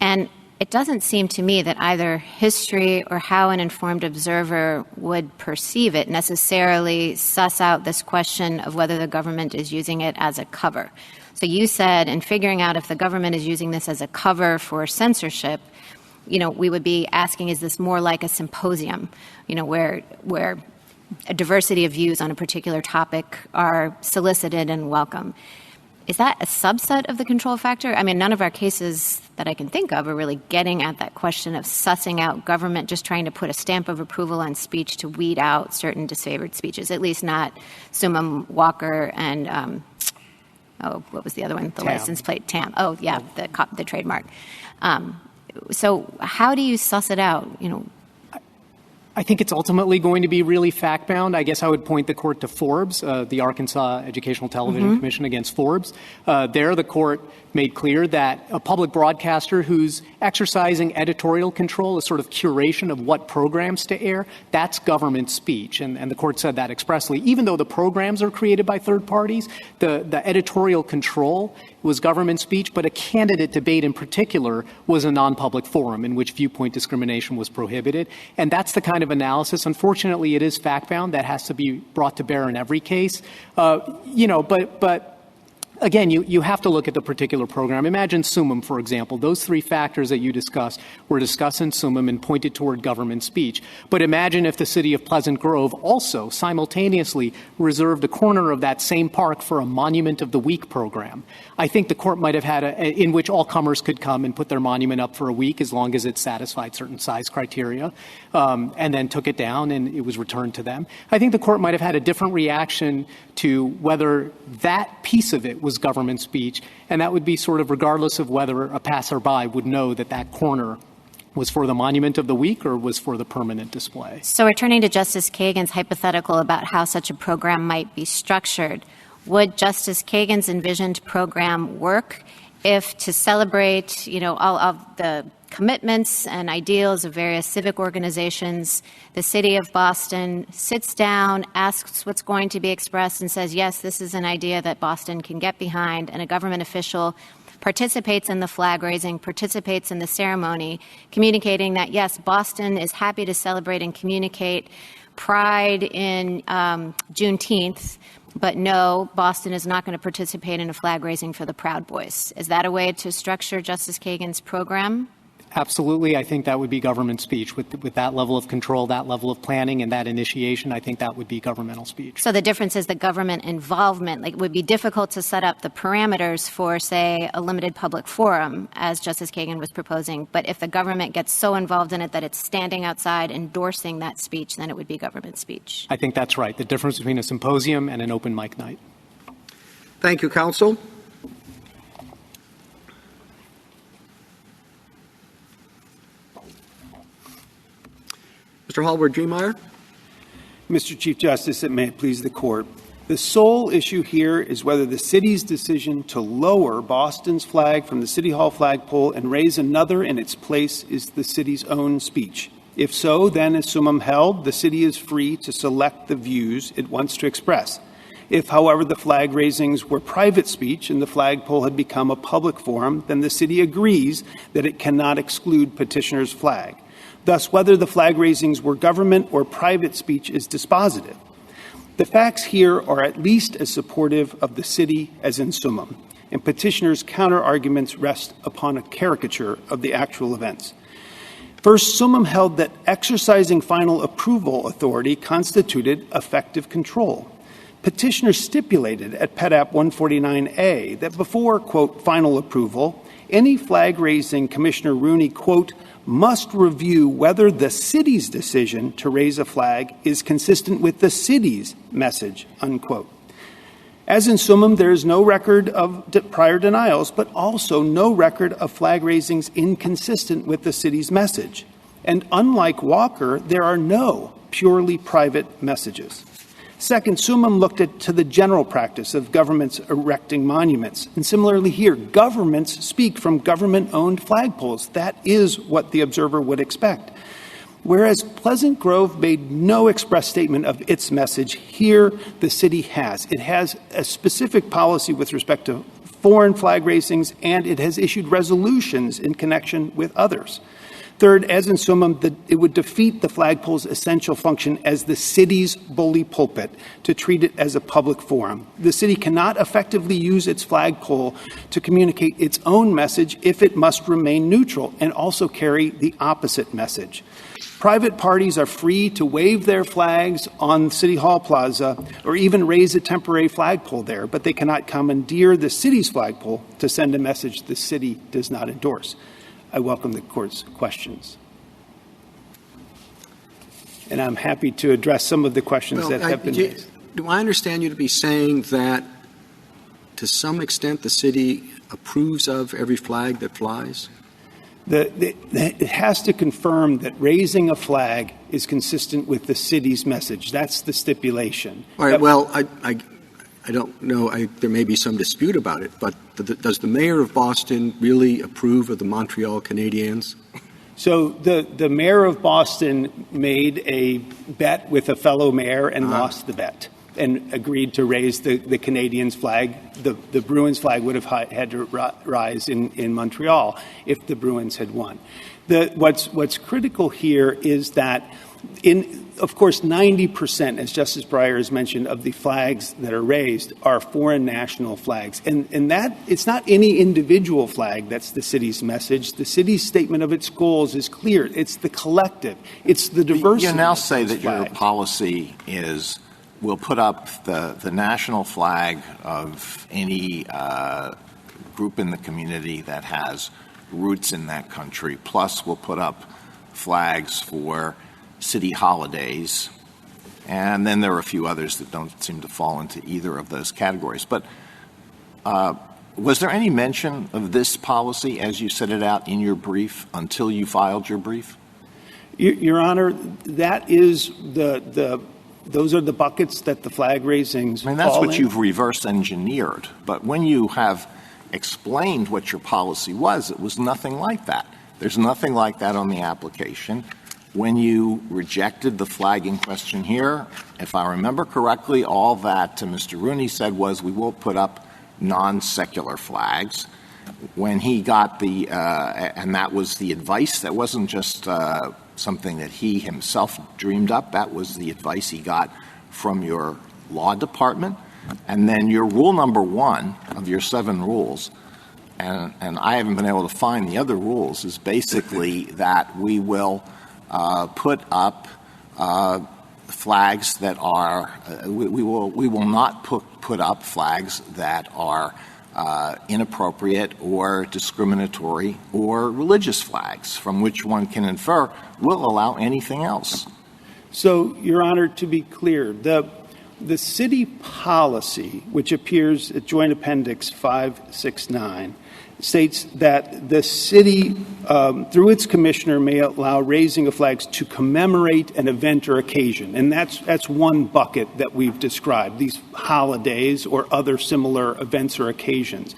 And it doesn't seem to me that either history or how an informed observer would perceive it necessarily suss out this question of whether the government is using it as a cover. So you said in figuring out if the government is using this as a cover for censorship, we would be asking, is this more like a symposium, where a diversity of views on a particular topic are solicited and welcome? Is that a subset of the control factor? I mean, none of our cases that I can think of are really getting at that question of sussing out government just trying to put a stamp of approval on speech to weed out certain disfavored speeches, at least not Summa Walker and, what was the other one? The TAM. license plate, TAM. Oh, yeah, the trademark. So how do you suss it out? I think it's ultimately going to be really fact-bound. I guess I would point the court to Forbes, the Arkansas Educational Television Commission against Forbes. There, the court made clear that a public broadcaster who's exercising editorial control, a sort of curation of what programs to air, that's government speech. And the court said that expressly. Even though the programs are created by third parties, the editorial control was government speech, but a candidate debate in particular was a non-public forum in which viewpoint discrimination was prohibited. And that's the kind of analysis. Unfortunately, it is fact-bound. That has to be brought to bear in every case. But again, you have to look at the particular program. Imagine Summum, for example. Those three factors that you discussed were discussed in Summum and pointed toward government speech. But imagine if the city of Pleasant Grove also simultaneously reserved a corner of that same park for a Monument of the Week program. I think the court might have had in which all comers could come and put their monument up for a week as long as it satisfied certain size criteria, and then took it down and it was returned to them. I think the court might have had a different reaction to whether that piece of it was government speech, and that would be sort of regardless of whether a passerby would know that that corner was for the Monument of the Week or was for the permanent display. So returning to Justice Kagan's hypothetical about how such a program might be structured, would Justice Kagan's envisioned program work if, to celebrate, all of the commitments and ideals of various civic organizations, the city of Boston sits down, asks what's going to be expressed, and says, yes, this is an idea that Boston can get behind, and a government official participates in the flag raising, participates in the ceremony, communicating that, yes, Boston is happy to celebrate and communicate Pride in Juneteenth, but no, Boston is not going to participate in a flag raising for the Proud Boys. Is that a way to structure Justice Kagan's program? Absolutely. I think that would be government speech. With that level of control, that level of planning, and that initiation, I think that would be governmental speech. So the difference is the government involvement. Like, it would be difficult to set up the parameters for, say, a limited public forum, as Justice Kagan was proposing. But if the government gets so involved in it that it's standing outside endorsing that speech, then it would be government speech. I think that's right. The difference between a symposium and an open mic night. Thank you, counsel. Mr. Hallward-Driemeier. Mr. Chief Justice, and may it please the Court, the sole issue here is whether the city's decision to lower Boston's flag from the City Hall flagpole and raise another in its place is the city's own speech. If so, then, as summum held, the city is free to select the views it wants to express. If, however, the flag raisings were private speech and the flagpole had become a public forum, then the city agrees that it cannot exclude petitioner's flag. Thus, whether the flag raisings were government or private speech is dispositive. The facts here are at least as supportive of the city as in summum, and petitioners' counter-arguments rest upon a caricature of the actual events. First, summum held that exercising final approval authority constituted effective control. Petitioners stipulated at PEDAP 149A that before, quote, final approval, any flag-raising Commissioner Rooney, quote, must review whether the city's decision to raise a flag is consistent with the city's message, unquote. As in summum, there is no record of prior denials, but also no record of flag raisings inconsistent with the city's message. And unlike Walker, there are no purely private messages. Second, summum looked to the general practice of governments erecting monuments. And similarly here, governments speak from government-owned flagpoles. That is what the observer would expect. Whereas Pleasant Grove made no express statement of its message, here the city has. It has a specific policy with respect to foreign flag raisings, and it has issued resolutions in connection with others. Third, as in summum, it would defeat the flagpole's essential function as the city's bully pulpit to treat it as a public forum. The city cannot effectively use its flagpole to communicate its own message if it must remain neutral and also carry the opposite message. Private parties are free to wave their flags on City Hall Plaza or even raise a temporary flagpole there, but they cannot commandeer the city's flagpole to send a message the city does not endorse. I welcome the Court's questions. And I'm happy to address some of the questions that have been raised. Do I understand you to be saying that, to some extent, the city approves of every flag that flies? It has to confirm that raising a flag is consistent with the city's message. That's the stipulation. All right. Well, I don't know. There may be some dispute about it, but does the mayor of Boston really approve of the Montreal Canadiens? So the mayor of Boston made a bet with a fellow mayor and lost the bet and agreed to raise the Canadiens flag. The Bruins flag would have had to rise in Montreal if the Bruins had won. What's critical here is that of course, 90%, as Justice Breyer has mentioned, of the flags that are raised are foreign national flags. And that it's not any individual flag that's the city's message. The city's statement of its goals is clear. It's the collective. It's the diversity. You now say that your policy is we'll put up the national flag of any group in the community that has roots in that country, plus we'll put up flags for city holidays, and then there are a few others that don't seem to fall into either of those categories. But was there any mention of this policy as you set it out in your brief until you filed your brief? Your Honor, that is those are the buckets that the flag raisings fall in. That's what you've reverse engineered. But when you have explained what your policy was, it was nothing like that. There's nothing like that on the application. When you rejected the flag in question here, if I remember correctly, all that Mr. Rooney said was we will put up non-secular flags. When he got and that was the advice, that wasn't just something that he himself dreamed up, that was the advice he got from your law department. And then your rule number 1 of your 7 rules, and I haven't been able to find the other rules, is basically that we will put up flags that are we will not put up flags that are inappropriate or discriminatory or religious flags, from which one can infer we'll allow anything else. So, Your Honor, to be clear, the city policy, which appears at Joint Appendix 569, states that the city, through its commissioner, may allow raising of flags to commemorate an event or occasion. And that's one bucket that we've described, these holidays or other similar events or occasions.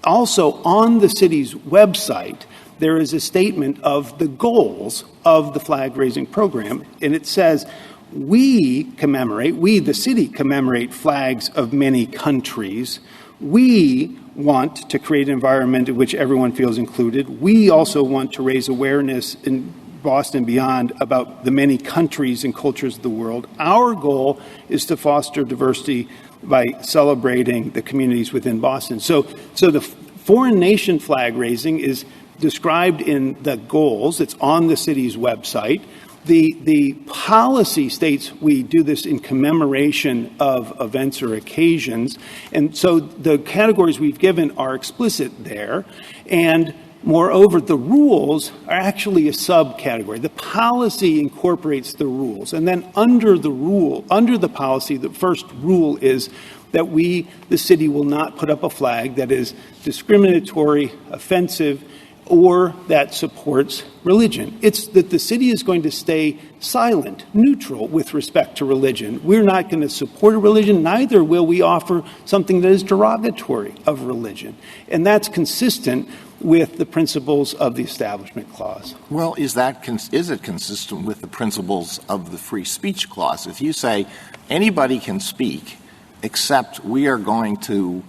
Also, on the city's website, there is a statement of the goals of the flag raising program, and it says, we, the city, commemorate flags of many countries. We want to create an environment in which everyone feels included. We also want to raise awareness in Boston and beyond about the many countries and cultures of the world. Our goal is to foster diversity by celebrating the communities within Boston. So the foreign nation flag raising is described in the goals. It's on the city's website. The policy states we do this in commemoration of events or occasions. And so the categories we've given are explicit there. And moreover, the rules are actually a subcategory. The policy incorporates the rules. And then under the policy, the first rule is that we, the city, will not put up a flag that is discriminatory, offensive, or that supports religion. It's that the city is going to stay silent, neutral with respect to religion. We're not going to support a religion, neither will we offer something that is derogatory of religion. And that's consistent with the principles of the Establishment Clause. Well, is it consistent with the principles of the Free Speech Clause? If you say anybody can speak, except we are going to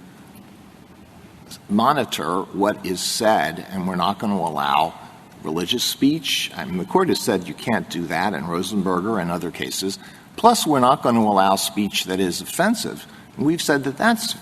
monitor what is said, and we're not going to allow religious speech. I mean, the court has said you can't do that in Rosenberger and other cases. Plus, we're not going to allow speech that is offensive. And we've said that that's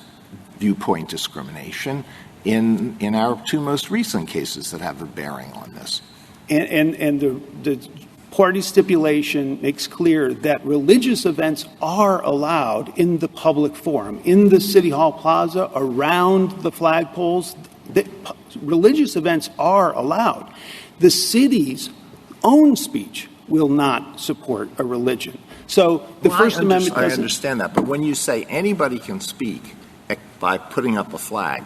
viewpoint discrimination in our 2 most recent cases that have a bearing on this. And the party stipulation makes clear that religious events are allowed in the public forum, in the City Hall Plaza, around the flagpoles. Religious events are allowed. The city's own speech will not support a religion. So the First Amendment doesn't. I understand that, but when you say anybody can speak by putting up a flag,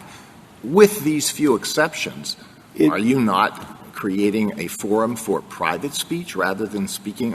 with these few exceptions, are you not creating a forum for private speech rather than speaking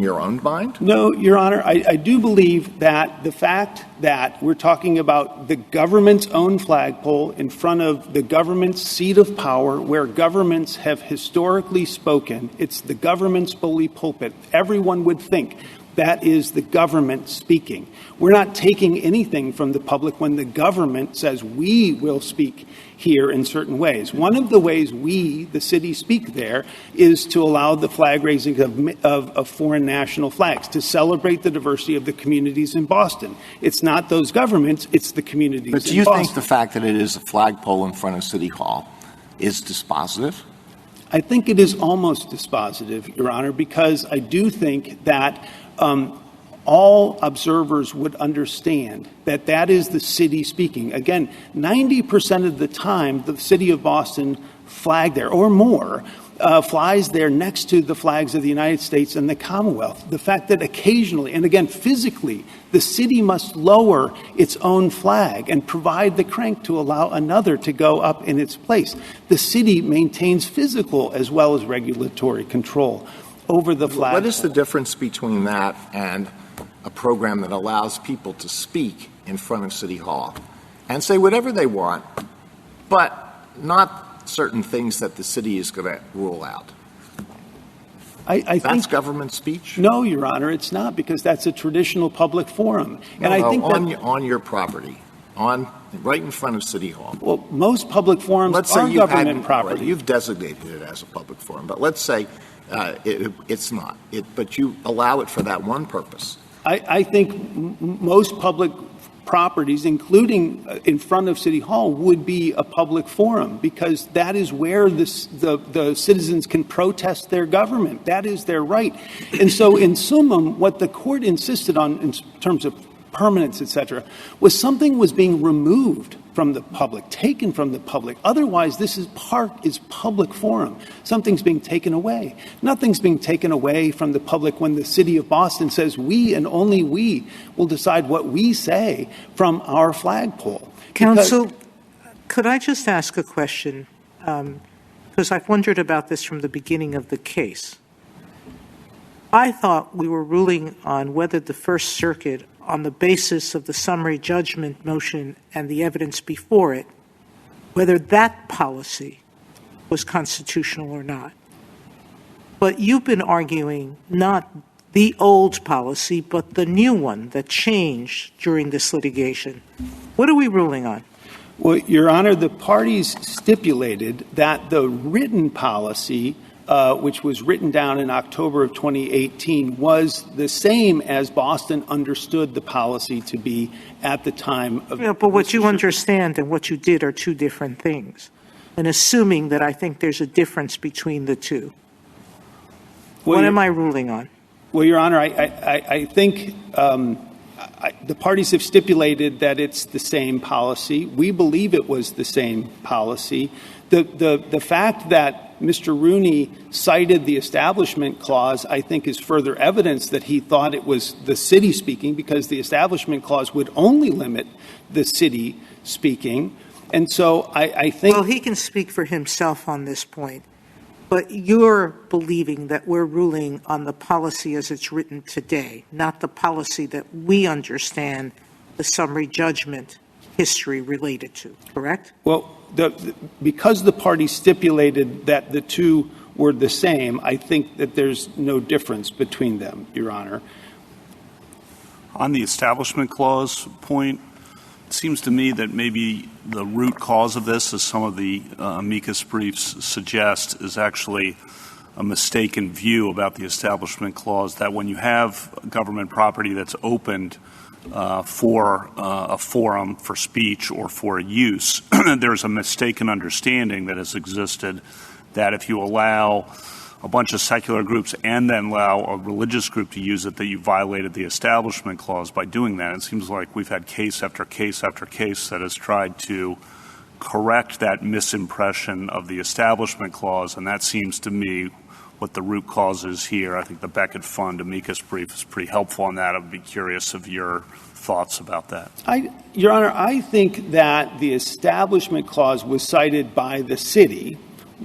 your own mind? No, Your Honor. I do believe that the fact that we're talking about the government's own flagpole in front of the government's seat of power, where governments have historically spoken, it's the government's bully pulpit. Everyone would think that is the government speaking. We're not taking anything from the public when the government says we will speak here in certain ways. One of the ways we, the city, speak there is to allow the flag raising of foreign national flags, to celebrate the diversity of the communities in Boston. It's not those governments, it's the communities in Boston. But do you think the fact that it is a flagpole in front of City Hall is dispositive? I think it is almost dispositive, Your Honor, because I do think that all observers would understand that that is the city speaking. Again, 90% of the time, the city of Boston flag there, or more, flies there next to the flags of the United States and the Commonwealth. The fact that occasionally, and again, physically, the city must lower its own flag and provide the crank to allow another to go up in its place. The city maintains physical as well as regulatory control over the flag. What is the difference between that and a program that allows people to speak in front of City Hall and say whatever they want, but not certain things that the city is going to rule out? I That's think government speech? No, Your Honor, it's not, because that's a traditional public forum. And I think on your property, right in front of City Hall. Well, most public forums are government property. You've designated it as a public forum, but let's say it's not. But you allow it for that one purpose. I think most public properties, including in front of City Hall, would be a public forum because that is where the citizens can protest their government. That is their right. And so in summum, what the court insisted on in terms of permanence, et cetera, was something was being removed from the public, taken from the public. Otherwise, this is public forum. Something's being taken away. Nothing's being taken away from the public when the city of Boston says we and only we will decide what we say from our flagpole. Counsel, could I just ask a question? Because I've wondered about this from the beginning of the case. I thought we were ruling on whether the First Circuit, on the basis of the summary judgment motion and the evidence before it, whether that policy was constitutional or not. But you've been arguing not the old policy, but the new one that changed during this litigation. What are we ruling on? Well, Your Honor, the parties stipulated that the written policy, which was written down in October of 2018, was the same as Boston understood the policy to be at the time of. Yeah, but what you understand and what you did are two different things. And assuming that I think there's a difference between the two, what am I ruling on? Well, Your Honor, I think the parties have stipulated that it's the same policy. We believe it was the same policy. The fact that Mr. Rooney cited the Establishment Clause, I think, is further evidence that he thought it was the city speaking, because the Establishment Clause would only limit the city speaking. And so I think. Well, he can speak for himself on this point, but you're believing that we're ruling on the policy as it's written today, not the policy that we understand the summary judgment history related to, correct? Well, because the parties stipulated that the two were the same, I think that there's no difference between them, Your Honor. On the Establishment Clause point, it seems to me that maybe the root cause of this, as some of the amicus briefs suggest, is actually a mistaken view about the Establishment Clause, that when you have government property that's opened for a forum for speech or for use, there's a mistaken understanding that has existed that if you allow a bunch of secular groups and then allow a religious group to use it, that you violated the Establishment Clause by doing that. It seems like we've had case after case after case that has tried to correct that misimpression of the Establishment Clause, and that seems to me what the root cause is here. I think the Beckett Fund amicus brief is pretty helpful on that. I'd be curious of your thoughts about that. Your Honor, I think that the Establishment Clause was cited by the city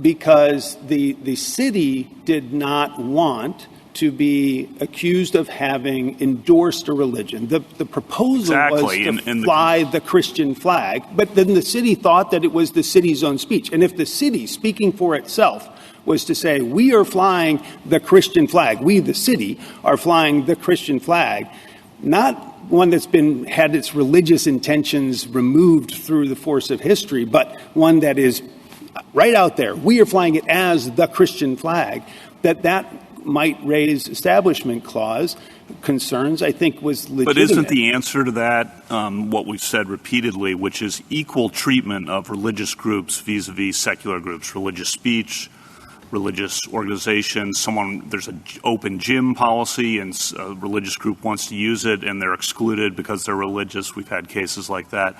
because the city did not want to be accused of having endorsed a religion. The proposal was to fly the Christian flag, but then the city thought that it was the city's own speech. And if the city, speaking for itself, was to say, we are flying the Christian flag, we, the city, are flying the Christian flag, not one that's had its religious intentions removed through the force of history, but one that is right out there. We are flying it as the Christian flag. That might raise Establishment Clause concerns, I think, was legitimate. But isn't the answer to that what we've said repeatedly, which is equal treatment of religious groups vis-a-vis secular groups, religious speech, religious organizations, there's an open gym policy and a religious group wants to use it and they're excluded because they're religious. We've had cases like that.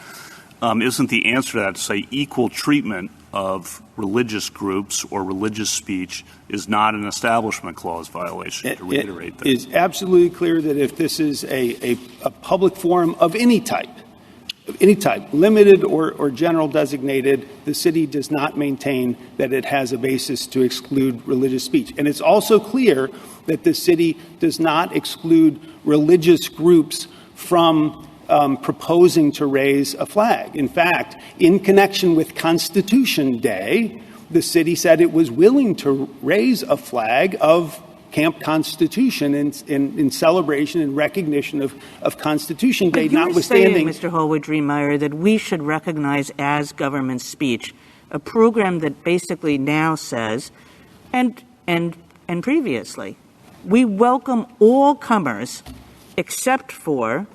Isn't the answer to that to say equal treatment of religious groups or religious speech is not an Establishment Clause violation, to reiterate that? It is absolutely clear that if this is a public forum of any type, limited or general designated, the city does not maintain that it has a basis to exclude religious speech. And it's also clear that the city does not exclude religious groups from proposing to raise a flag. In fact, in connection with Constitution Day, the city said it was willing to raise a flag of Camp Constitution in celebration and recognition of Constitution Day, notwithstanding. Mr. Holwood-Driemeier, that we should recognize as government speech a program that basically now says, and previously, we welcome all comers except for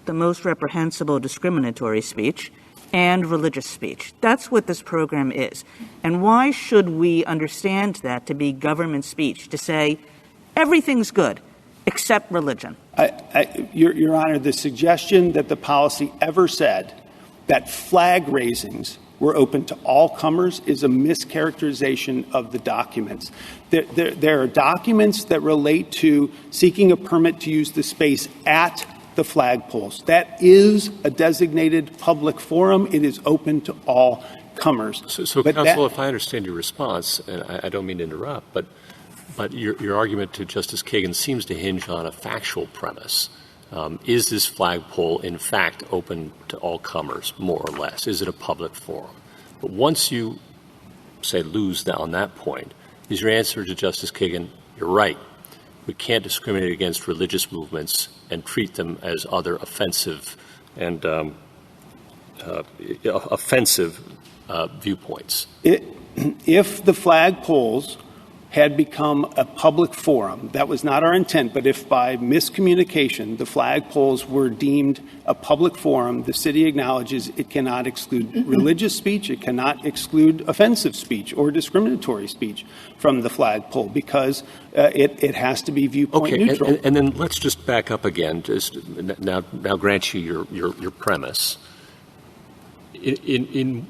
the most reprehensible discriminatory speech and religious speech. That's what this program is. And why should we understand that to be government speech, to say everything's good except religion? Your Honor, the suggestion that the policy ever said that flag raisings were open to all comers is a mischaracterization of the documents. There are documents that relate to seeking a permit to use the space at the flagpoles. That is a designated public forum. It is open to all comers. So Counsel, if I understand your response, and I don't mean to interrupt, but your argument to Justice Kagan seems to hinge on a factual premise. Is this flagpole, in fact, open to all comers, more or less? Is it a public forum? But once you, say, lose on that point, is your answer to Justice Kagan, you're right, we can't discriminate against religious movements and treat them as other offensive and viewpoints? If the flagpoles had become a public forum, that was not our intent, but if by miscommunication the flagpoles were deemed a public forum, the city acknowledges it cannot exclude religious speech, it cannot exclude offensive speech or discriminatory speech from the flagpole because it has to be viewpoint neutral. And then let's just back up again. Now grant you your premise. In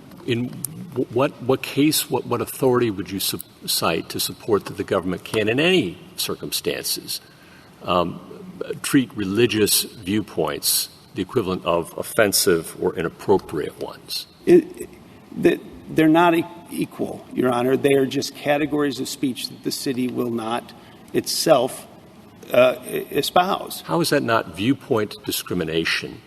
what case, what authority would you cite to support that the government can, in any circumstances, treat religious viewpoints the equivalent of offensive or inappropriate ones? They're not equal, Your Honor. They are just categories of speech that the city will not itself espouse. How is that not viewpoint discrimination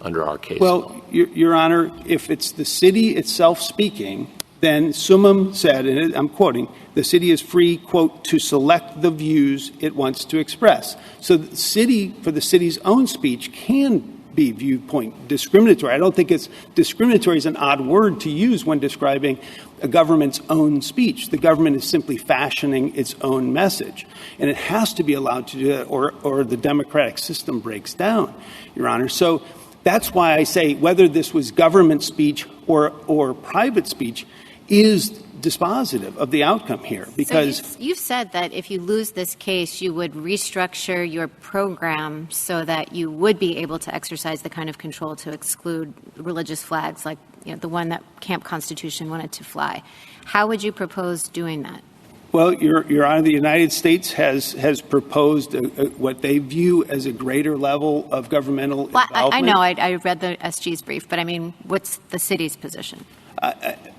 under our case law? Well, Your Honor, if it's the city itself speaking, then Summum said, and I'm quoting, the city is free, quote, to select the views it wants to express. So the city, for the city's own speech, can be viewpoint discriminatory. I don't think it's discriminatory is an odd word to use when describing a government's own speech. The government is simply fashioning its own message. And it has to be allowed to do that or the democratic system breaks down, Your Honor. So that's why I say whether this was government speech or private speech is dispositive of the outcome here. Because so you've said that if you lose this case, you would restructure your program so that you would be able to exercise the kind of control to exclude religious flags, like the one that Camp Constitution wanted to fly. How would you propose doing that? Well, Your Honor, the United States has proposed what they view as a greater level of governmental involvement. I know. I read the SG's brief, but I mean, what's the city's position?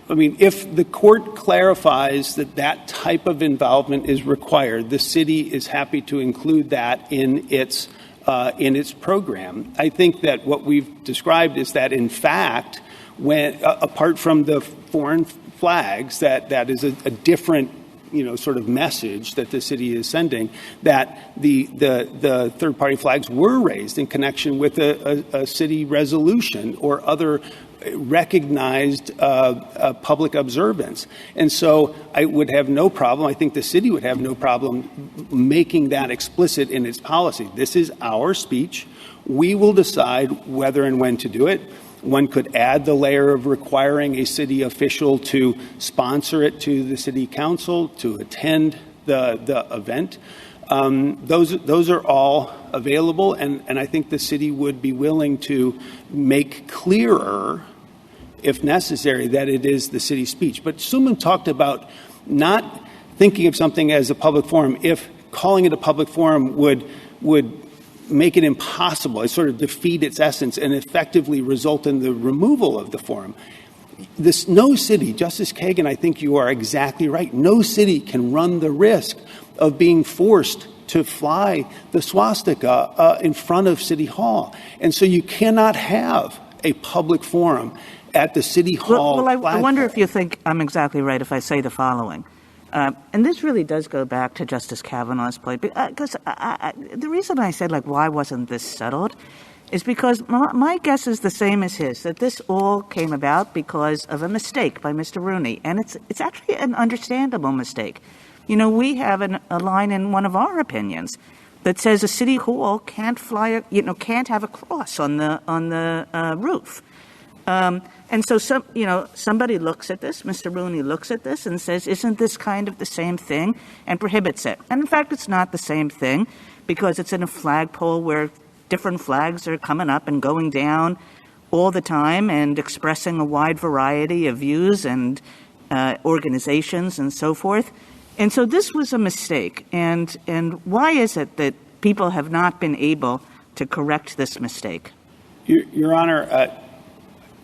I mean, if the court clarifies that type of involvement is required, the city is happy to include that in its program. I think that what we've described is that, in fact, when apart from the foreign flags, that is a different sort of message that the city is sending, that the third-party flags were raised in connection with a city resolution or other recognized public observance. And so I would have no problem, I think the city would have no problem making that explicit in its policy. This is our speech. We will decide whether and when to do it. One could add the layer of requiring a city official to sponsor it to the city council, to attend the event. Those are all available, and I think the city would be willing to make clearer, if necessary, that it is the city's speech. But Suman talked about not thinking of something as a public forum if calling it a public forum would make it impossible, it sort of defeat its essence and effectively result in the removal of the forum. No city, Justice Kagan, I think you are exactly right, no city can run the risk of being forced to fly the swastika in front of City Hall. And so you cannot have a public forum at the City Hall. Well, I wonder if you think I'm exactly right if I say the following. And this really does go back to Justice Kavanaugh's point, because the reason I said, why wasn't this settled is because my guess is the same as his, that this all came about because of a mistake by Mr. Rooney. And it's actually an understandable mistake. We have a line in one of our opinions that says a city hall can't can't have a cross on the roof. And so somebody looks at this, Mr. Rooney looks at this and says, isn't this kind of the same thing, and prohibits it. And in fact, it's not the same thing, because it's in a flagpole where different flags are coming up and going down all the time and expressing a wide variety of views and organizations and so forth. And so this was a mistake. And why is it that people have not been able to correct this mistake? Your Honor,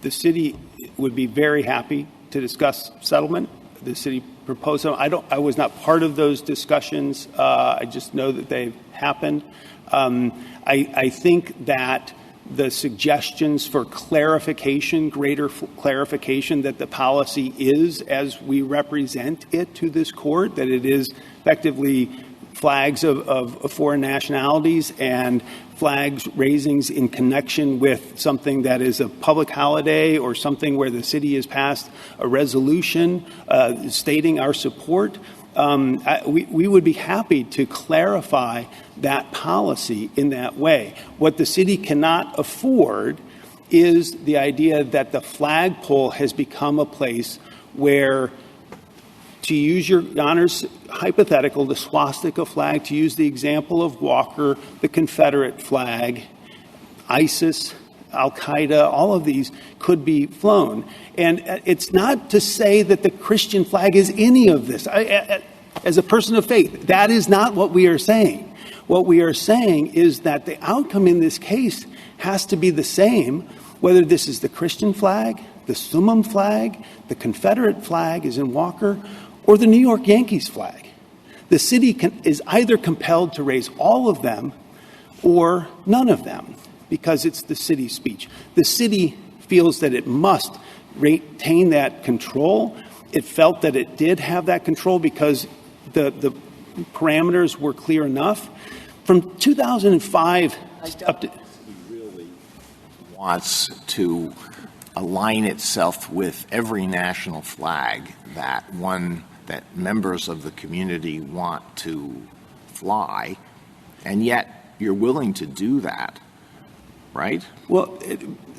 the city would be very happy to discuss settlement. The city proposed them. I was not part of those discussions. I just know that they've happened. I think that the suggestions for clarification, greater clarification that the policy is as we represent it to this court, that it is effectively flags of foreign nationalities and flags raisings in connection with something that is a public holiday or something where the city has passed a resolution stating our support. We would be happy to clarify that policy in that way. What the city cannot afford is the idea that the flagpole has become a place where, to use your Honor's hypothetical, the swastika flag, to use the example of Walker, the Confederate flag, ISIS, Al-Qaeda, all of these could be flown. And it's not to say that the Christian flag is any of this. As a person of faith, that is not what we are saying. What we are saying is that the outcome in this case has to be the same, whether this is the Christian flag, the Summum flag, the Confederate flag is in Walker, or the New York Yankees flag. The city is either compelled to raise all of them or none of them, because it's the city's speech. The city feels that it must retain that control. It felt that it did have that control because the parameters were clear enough. From 2005 up to... He really wants to align itself with every national flag that members of the community want to fly, and yet you're willing to do that, right? Well,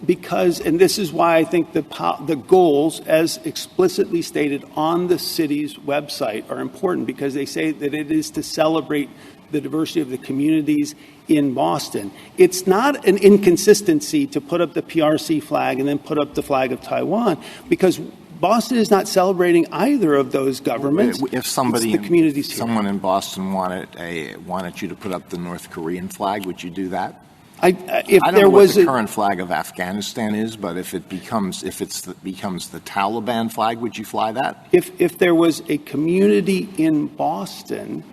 because, and this is why I think the goals, as explicitly stated on the city's website, are important, because they say that it is to celebrate the diversity of the communities in Boston. It's not an inconsistency to put up the PRC flag and then put up the flag of Taiwan, because Boston is not celebrating either of those governments. If someone in Boston wanted you to put up the North Korean flag, would you do that? I don't know what the current flag of Afghanistan is, but if it becomes the Taliban flag, would you fly that? If there was a community in Boston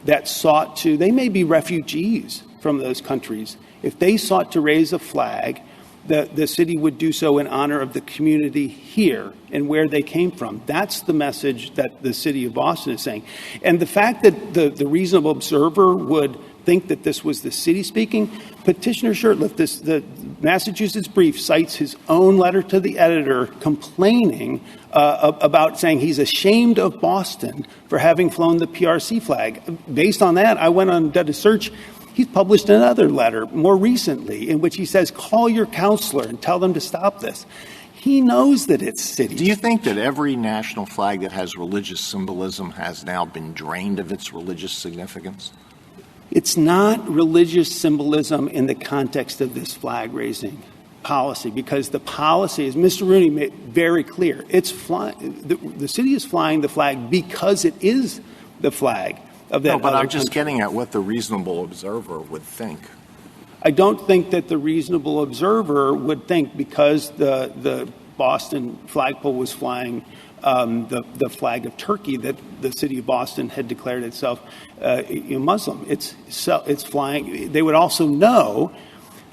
that sought to, they may be refugees from those countries. If they sought to raise a flag, the city would do so in honor of the community here and where they came from. That's the message that the city of Boston is saying. And the fact that the reasonable observer would think that this was the city speaking, Petitioner Shurtleff, the Massachusetts brief cites his own letter to the editor complaining about saying he's ashamed of Boston for having flown the PRC flag. Based on that, I went on did a search. He's published another letter more recently in which he says, call your counselor and tell them to stop this. He knows that it's city. Do you think that every national flag that has religious symbolism has now been drained of its religious significance? It's not religious symbolism in the context of this flag-raising policy, because the policy, as Mr. Rooney made very clear, it's flying. The city is flying the flag because it is the flag of that. No, but I'm country. just getting at what the reasonable observer would think. I don't think that the reasonable observer would think, because the Boston flagpole was flying the flag of Turkey, that the city of Boston had declared itself Muslim. It's flying. They would also know,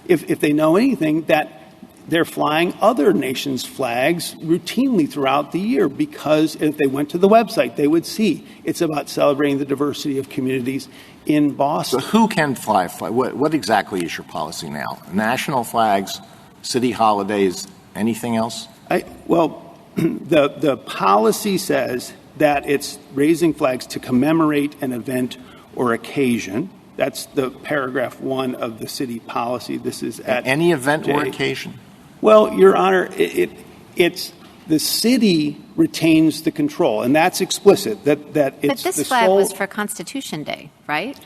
if they know anything, that they're flying other nations' flags routinely throughout the year, because if they went to the website, they would see it's about celebrating the diversity of communities in Boston. So who can fly? What exactly is your policy now? National flags, city holidays, anything else? The policy says that it's raising flags to commemorate an event or occasion. That's the paragraph 1 of the city policy. This is at any event or J. occasion. Well, Your Honor, it's the city retains the control, and that's explicit. That it's but this the flag sole, was for Constitution Day, right?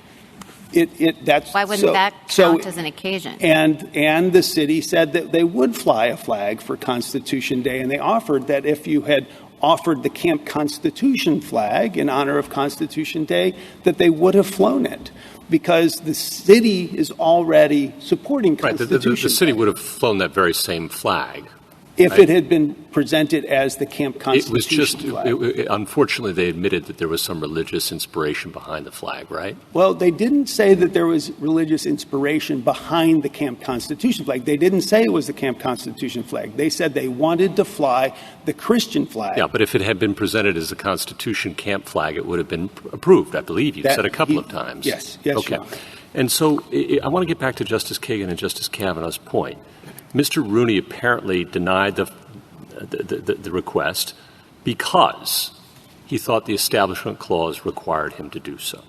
That's why wouldn't that count as an occasion? And the city said that they would fly a flag for Constitution Day, and they offered that if you had offered the Camp Constitution flag in honor of Constitution Day, that they would have flown it, because the city is already supporting Constitution Right, the city Day. would have flown that very same flag. If right? it had been presented as the Camp Constitution It was just, flag. unfortunately, they admitted that there was some religious inspiration behind the flag, right? Well, they didn't say that there was religious inspiration behind the Camp Constitution flag. They didn't say it was the Camp Constitution flag. They said they wanted to fly the Christian flag. Yeah, but if it had been presented as a Constitution camp flag, it would have been approved, I believe. You've said a couple of times. Yes, okay. Your Honor. And so I want to get back to Justice Kagan and Justice Kavanaugh's point. Mr. Rooney apparently denied the request because he thought the Establishment Clause required him to do so.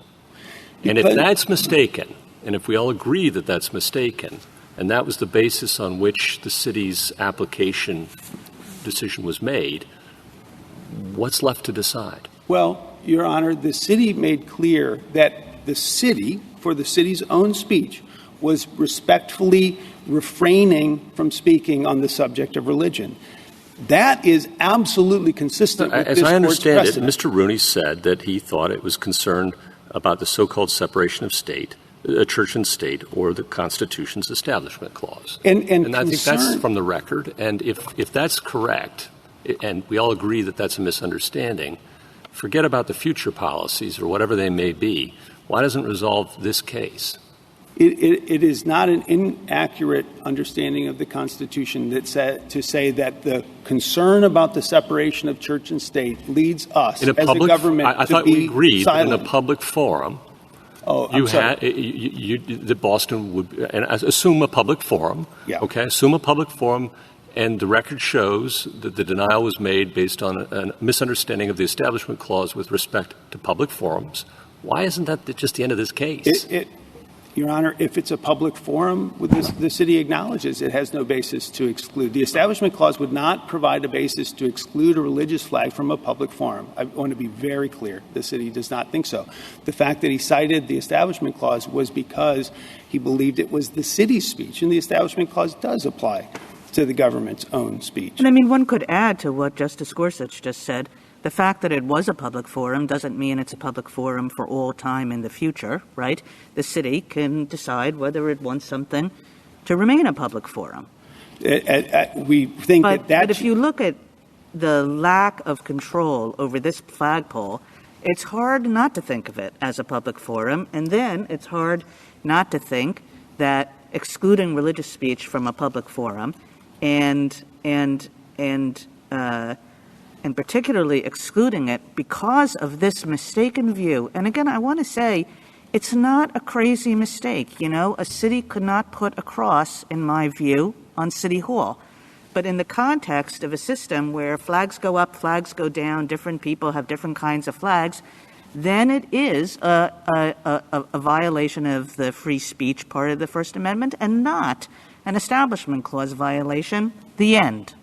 And if that's mistaken, and if we all agree that that's mistaken, and that was the basis on which the city's application decision was made, what's left to decide? Well, Your Honor, the city made clear that the city, for the city's own speech, was respectfully refraining from speaking on the subject of religion. That is absolutely consistent with as this I understand Court's it, precedent. Mr. Rooney said that he thought it was concerned about the so-called separation of state, church and state, or the Constitution's Establishment Clause. And I think that's from the record. And if that's correct, and we all agree that that's a misunderstanding, forget about the future policies or whatever they may be. Why doesn't it resolve this case? It is not an inaccurate understanding of the Constitution that to say that the concern about the separation of church and state leads us as a government I to thought be we agreed silent. that in a public forum, the Boston would, and assume a public forum. Yeah. Okay, assume a public forum, and the record shows that the denial was made based on a misunderstanding of the Establishment Clause with respect to public forums. Why isn't that just the end of this case? Your Honor, if it's a public forum, the city acknowledges it has no basis to exclude. The Establishment Clause would not provide a basis to exclude a religious flag from a public forum. I want to be very clear. The city does not think so. The fact that he cited the Establishment Clause was because he believed it was the city's speech, and the Establishment Clause does apply to the government's own speech. And I mean, one could add to what Justice Gorsuch just said. The fact that it was a public forum doesn't mean it's a public forum for all time in the future, right? The city can decide whether it wants something to remain a public forum. We think but if you look at the lack of control over this flagpole, it's hard not to think of it as a public forum, and then it's hard not to think that excluding religious speech from a public forum and particularly excluding it because of this mistaken view. And again, I want to say it's not a crazy mistake. You know, a city could not put a cross, in my view, on City Hall. But in the context of a system where flags go up, flags go down, different people have different kinds of flags, then it is a violation of the free speech part of the First Amendment and not an Establishment Clause violation. The end.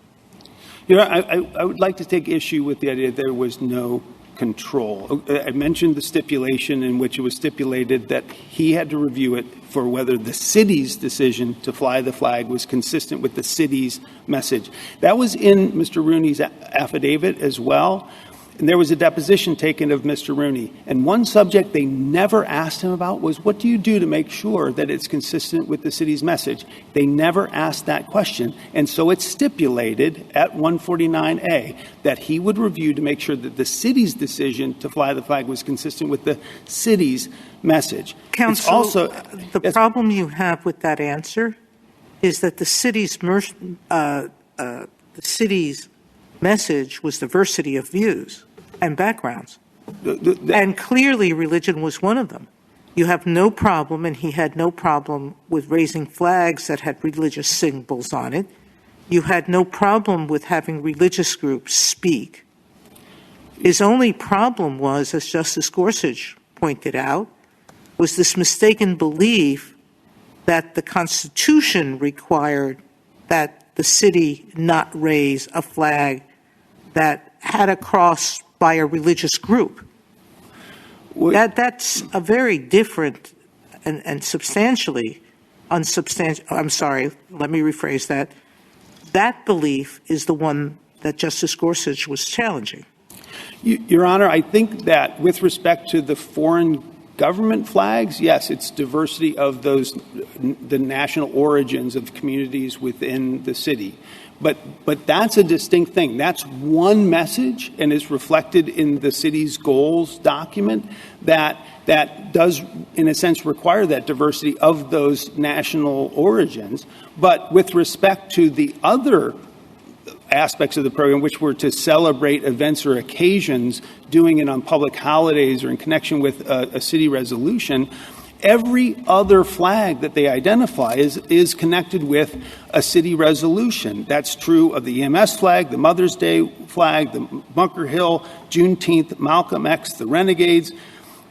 You know, I would like to take issue with the idea that there was no control. I mentioned the stipulation in which it was stipulated that he had to review it for whether the city's decision to fly the flag was consistent with the city's message. That was in Mr. Rooney's affidavit as well. And there was a deposition taken of Mr. Rooney. And one subject they never asked him about was, what do you do to make sure that it's consistent with the city's message? They never asked that question. And so it's stipulated at 149A that he would review to make sure that the city's decision to fly the flag was consistent with the city's message. Counsel, the problem you have with that answer is that the city's message was diversity of views and backgrounds. And clearly religion was one of them. You have no problem, and he had no problem with raising flags that had religious symbols on it. You had no problem with having religious groups speak. His only problem was, as Justice Gorsuch pointed out, was this mistaken belief that the Constitution required that the city not raise a flag that had a cross by a religious group. That's a very different and substantially unsubstantial. I'm sorry, let me rephrase that. That belief is the one that Justice Gorsuch was challenging. Your Honor, I think that with respect to the foreign government flags, yes, it's diversity of the national origins of communities within the city. But that's a distinct thing. That's one message, and is reflected in the city's goals document that does, in a sense, require that diversity of those national origins. But with respect to the other aspects of the program, which were to celebrate events or occasions, doing it on public holidays or in connection with a city resolution, every other flag that they identify is connected with a city resolution. That's true of the EMS flag, the Mother's Day flag, the Bunker Hill, Juneteenth, Malcolm X, the Renegades.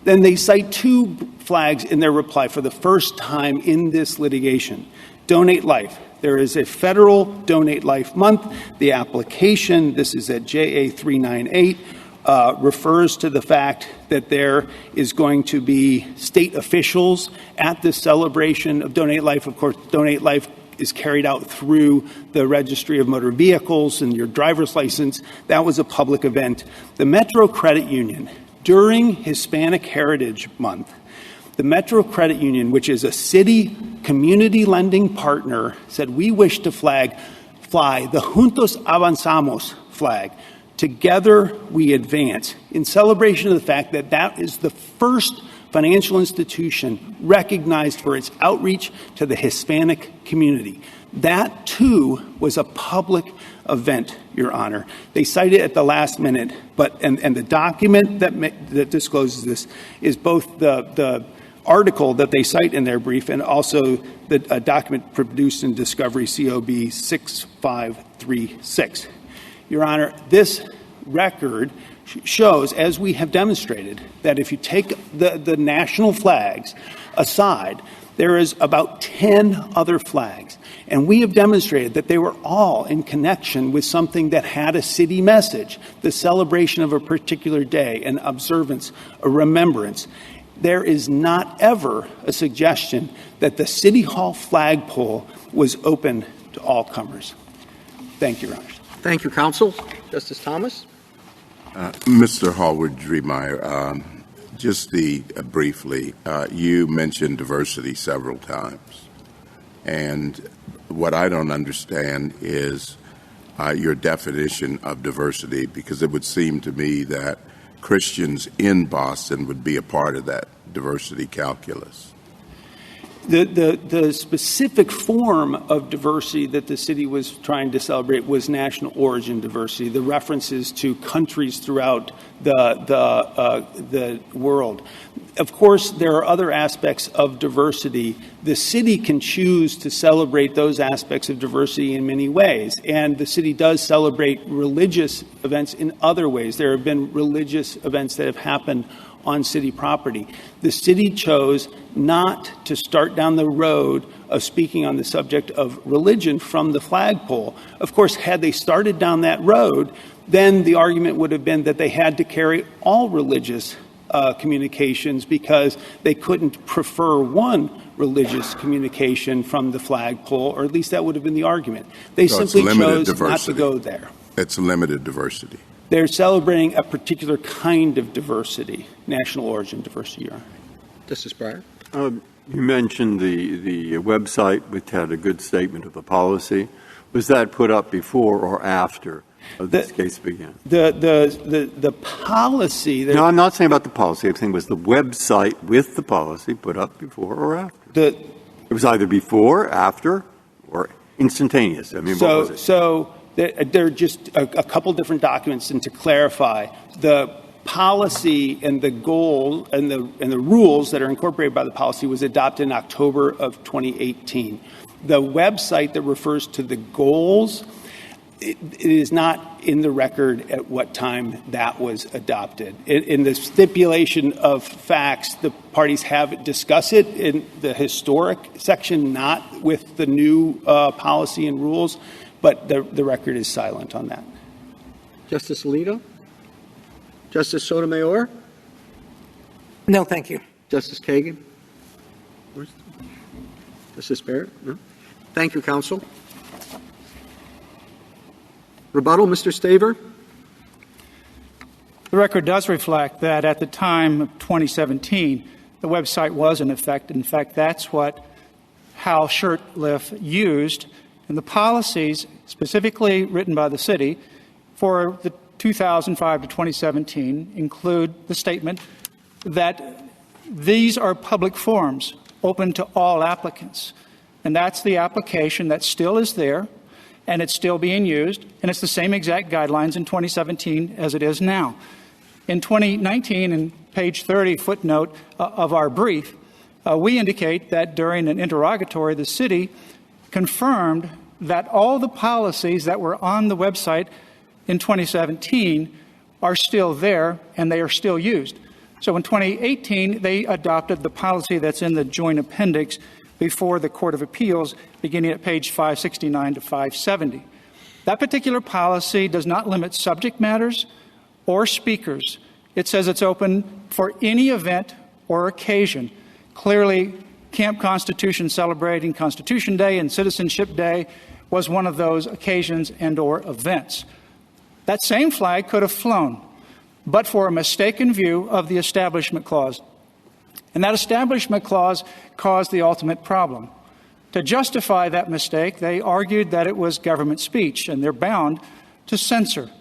Then they cite two flags in their reply for the first time in this litigation. Donate Life. There is a federal Donate Life month. The application, this is at JA 398, refers to the fact that there is going to be state officials at this celebration of Donate Life. Of course, Donate Life is carried out through the Registry of Motor Vehicles and your driver's license. That was a public event. The Metro Credit Union, during Hispanic Heritage Month, the Metro Credit Union, which is a city community lending partner, said, we wish to fly the Juntos Avanzamos flag. Together we advance, in celebration of the fact that that is the first financial institution recognized for its outreach to the Hispanic community. That, too, was a public event, Your Honor. They cite it at the last minute, and the document that discloses this is both the article that they cite in their brief and also the document produced in Discovery COB 6536. Your Honor, this record shows, as we have demonstrated, that if you take the national flags aside, there is about 10 other flags. And we have demonstrated that they were all in connection with something that had a city message, the celebration of a particular day, an observance, a remembrance. There is not ever a suggestion that the City Hall flagpole was open to all comers. Thank you, Your Honor. Thank you, counsel. Justice Thomas? Mr. Hallward-Driemeier, just briefly, you mentioned diversity several times. And what I don't understand is your definition of diversity, because it would seem to me that Christians in Boston would be a part of that diversity calculus. The specific form of diversity that the city was trying to celebrate was national origin diversity, the references to countries throughout the world. Of course, there are other aspects of diversity. The city can choose to celebrate those aspects of diversity in many ways, and the city does celebrate religious events in other ways. There have been religious events that have happened on city property. The city chose not to start down the road of speaking on the subject of religion from the flagpole. Of course, had they started down that road, then the argument would have been that they had to carry all religious communications because they couldn't prefer one religious communication from the flagpole, or at least that would have been the argument. They simply chose not to go there. It's limited diversity. They're celebrating a particular kind of diversity, national origin diversity, Your Honor. Justice Breyer? You mentioned the website, which had a good statement of the policy. Was that put up before or after this case began? The policy... No, I'm not saying about the policy. I'm saying was the website with the policy put up before or after? It was either before, after, or instantaneous. I mean, what was it? So there are just a couple different documents, and to clarify, the policy and the goal and the rules that are incorporated by the policy was adopted in October of 2018. The website that refers to the goals it is not in the record at what time that was adopted. In the stipulation of facts, the parties have discussed it in the historic section, not with the new policy and rules, but the record is silent on that. Justice Alito? Justice Sotomayor? No, thank you. Justice Kagan? Justice Barrett? No? Thank you, counsel. Rebuttal, Mr. Staver? The record does reflect that at the time of 2017, the website was in effect. In fact, that's what Hal Shurtleff used in the policies specifically written by the city for the 2005 to 2017 include the statement that these are public forums open to all applicants. And that's the application that still is there, and it's still being used, and it's the same exact guidelines in 2017 as it is now. In 2019, in page 30 footnote of our brief, we indicate that during an interrogatory, the city confirmed that all the policies that were on the website in 2017 are still there, and they are still used. So in 2018, they adopted the policy that's in the joint appendix before the Court of Appeals, beginning at page 569 to 570. That particular policy does not limit subject matters or speakers. It says it's open for any event or occasion. Clearly, Camp Constitution celebrating Constitution Day and Citizenship Day was one of those occasions and or events. That same flag could have flown, but for a mistaken view of the Establishment Clause. And that Establishment Clause caused the ultimate problem. To justify that mistake, they argued that it was government speech, and they're bound to censor.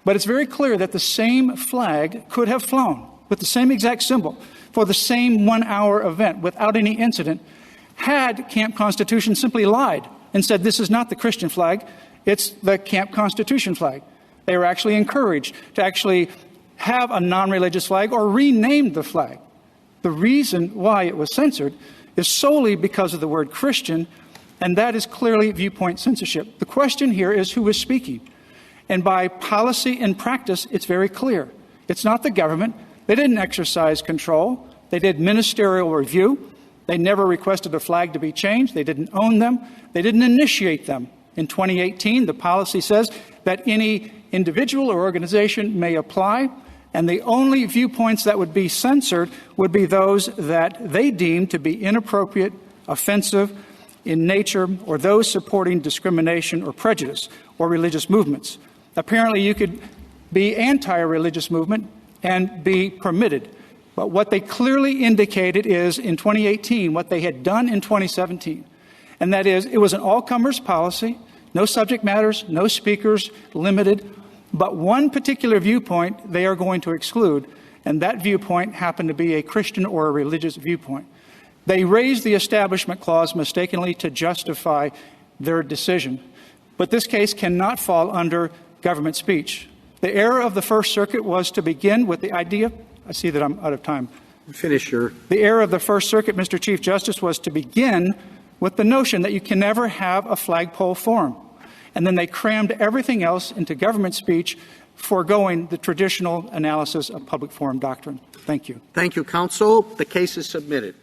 But it's very clear that the same flag could have flown with the same exact symbol for the same 1 hour event without any incident had Camp Constitution simply lied and said this is not the Christian flag, it's the Camp Constitution flag. They were actually encouraged to actually have a non-religious flag or rename the flag. The reason why it was censored is solely because of the word Christian, and that is clearly viewpoint censorship. The question here is who is speaking. And by policy and practice, it's very clear. It's not the government. They didn't exercise control. They did ministerial review. They never requested a flag to be changed. They didn't own them. They didn't initiate them. In 2018, the policy says that any individual or organization may apply, and the only viewpoints that would be censored would be those that they deem to be inappropriate, offensive in nature, or those supporting discrimination or prejudice or religious movements. Apparently, you could be anti-religious movement and be permitted. But what they clearly indicated is in 2018, what they had done in 2017, and that is it was an all-comers policy, no subject matters, no speakers, limited, but one particular viewpoint they are going to exclude, and that viewpoint happened to be a Christian or a religious viewpoint. They raised the Establishment Clause mistakenly to justify their decision. But this case cannot fall under government speech. The error of the First Circuit was to begin with the idea, I see that I'm out of time. Finish your. The error of the First Circuit, Mr. Chief Justice, was to begin with the notion that you can never have a flagpole forum. And then they crammed everything else into government speech, foregoing the traditional analysis of public forum doctrine. Thank you. Thank you, counsel. The case is submitted.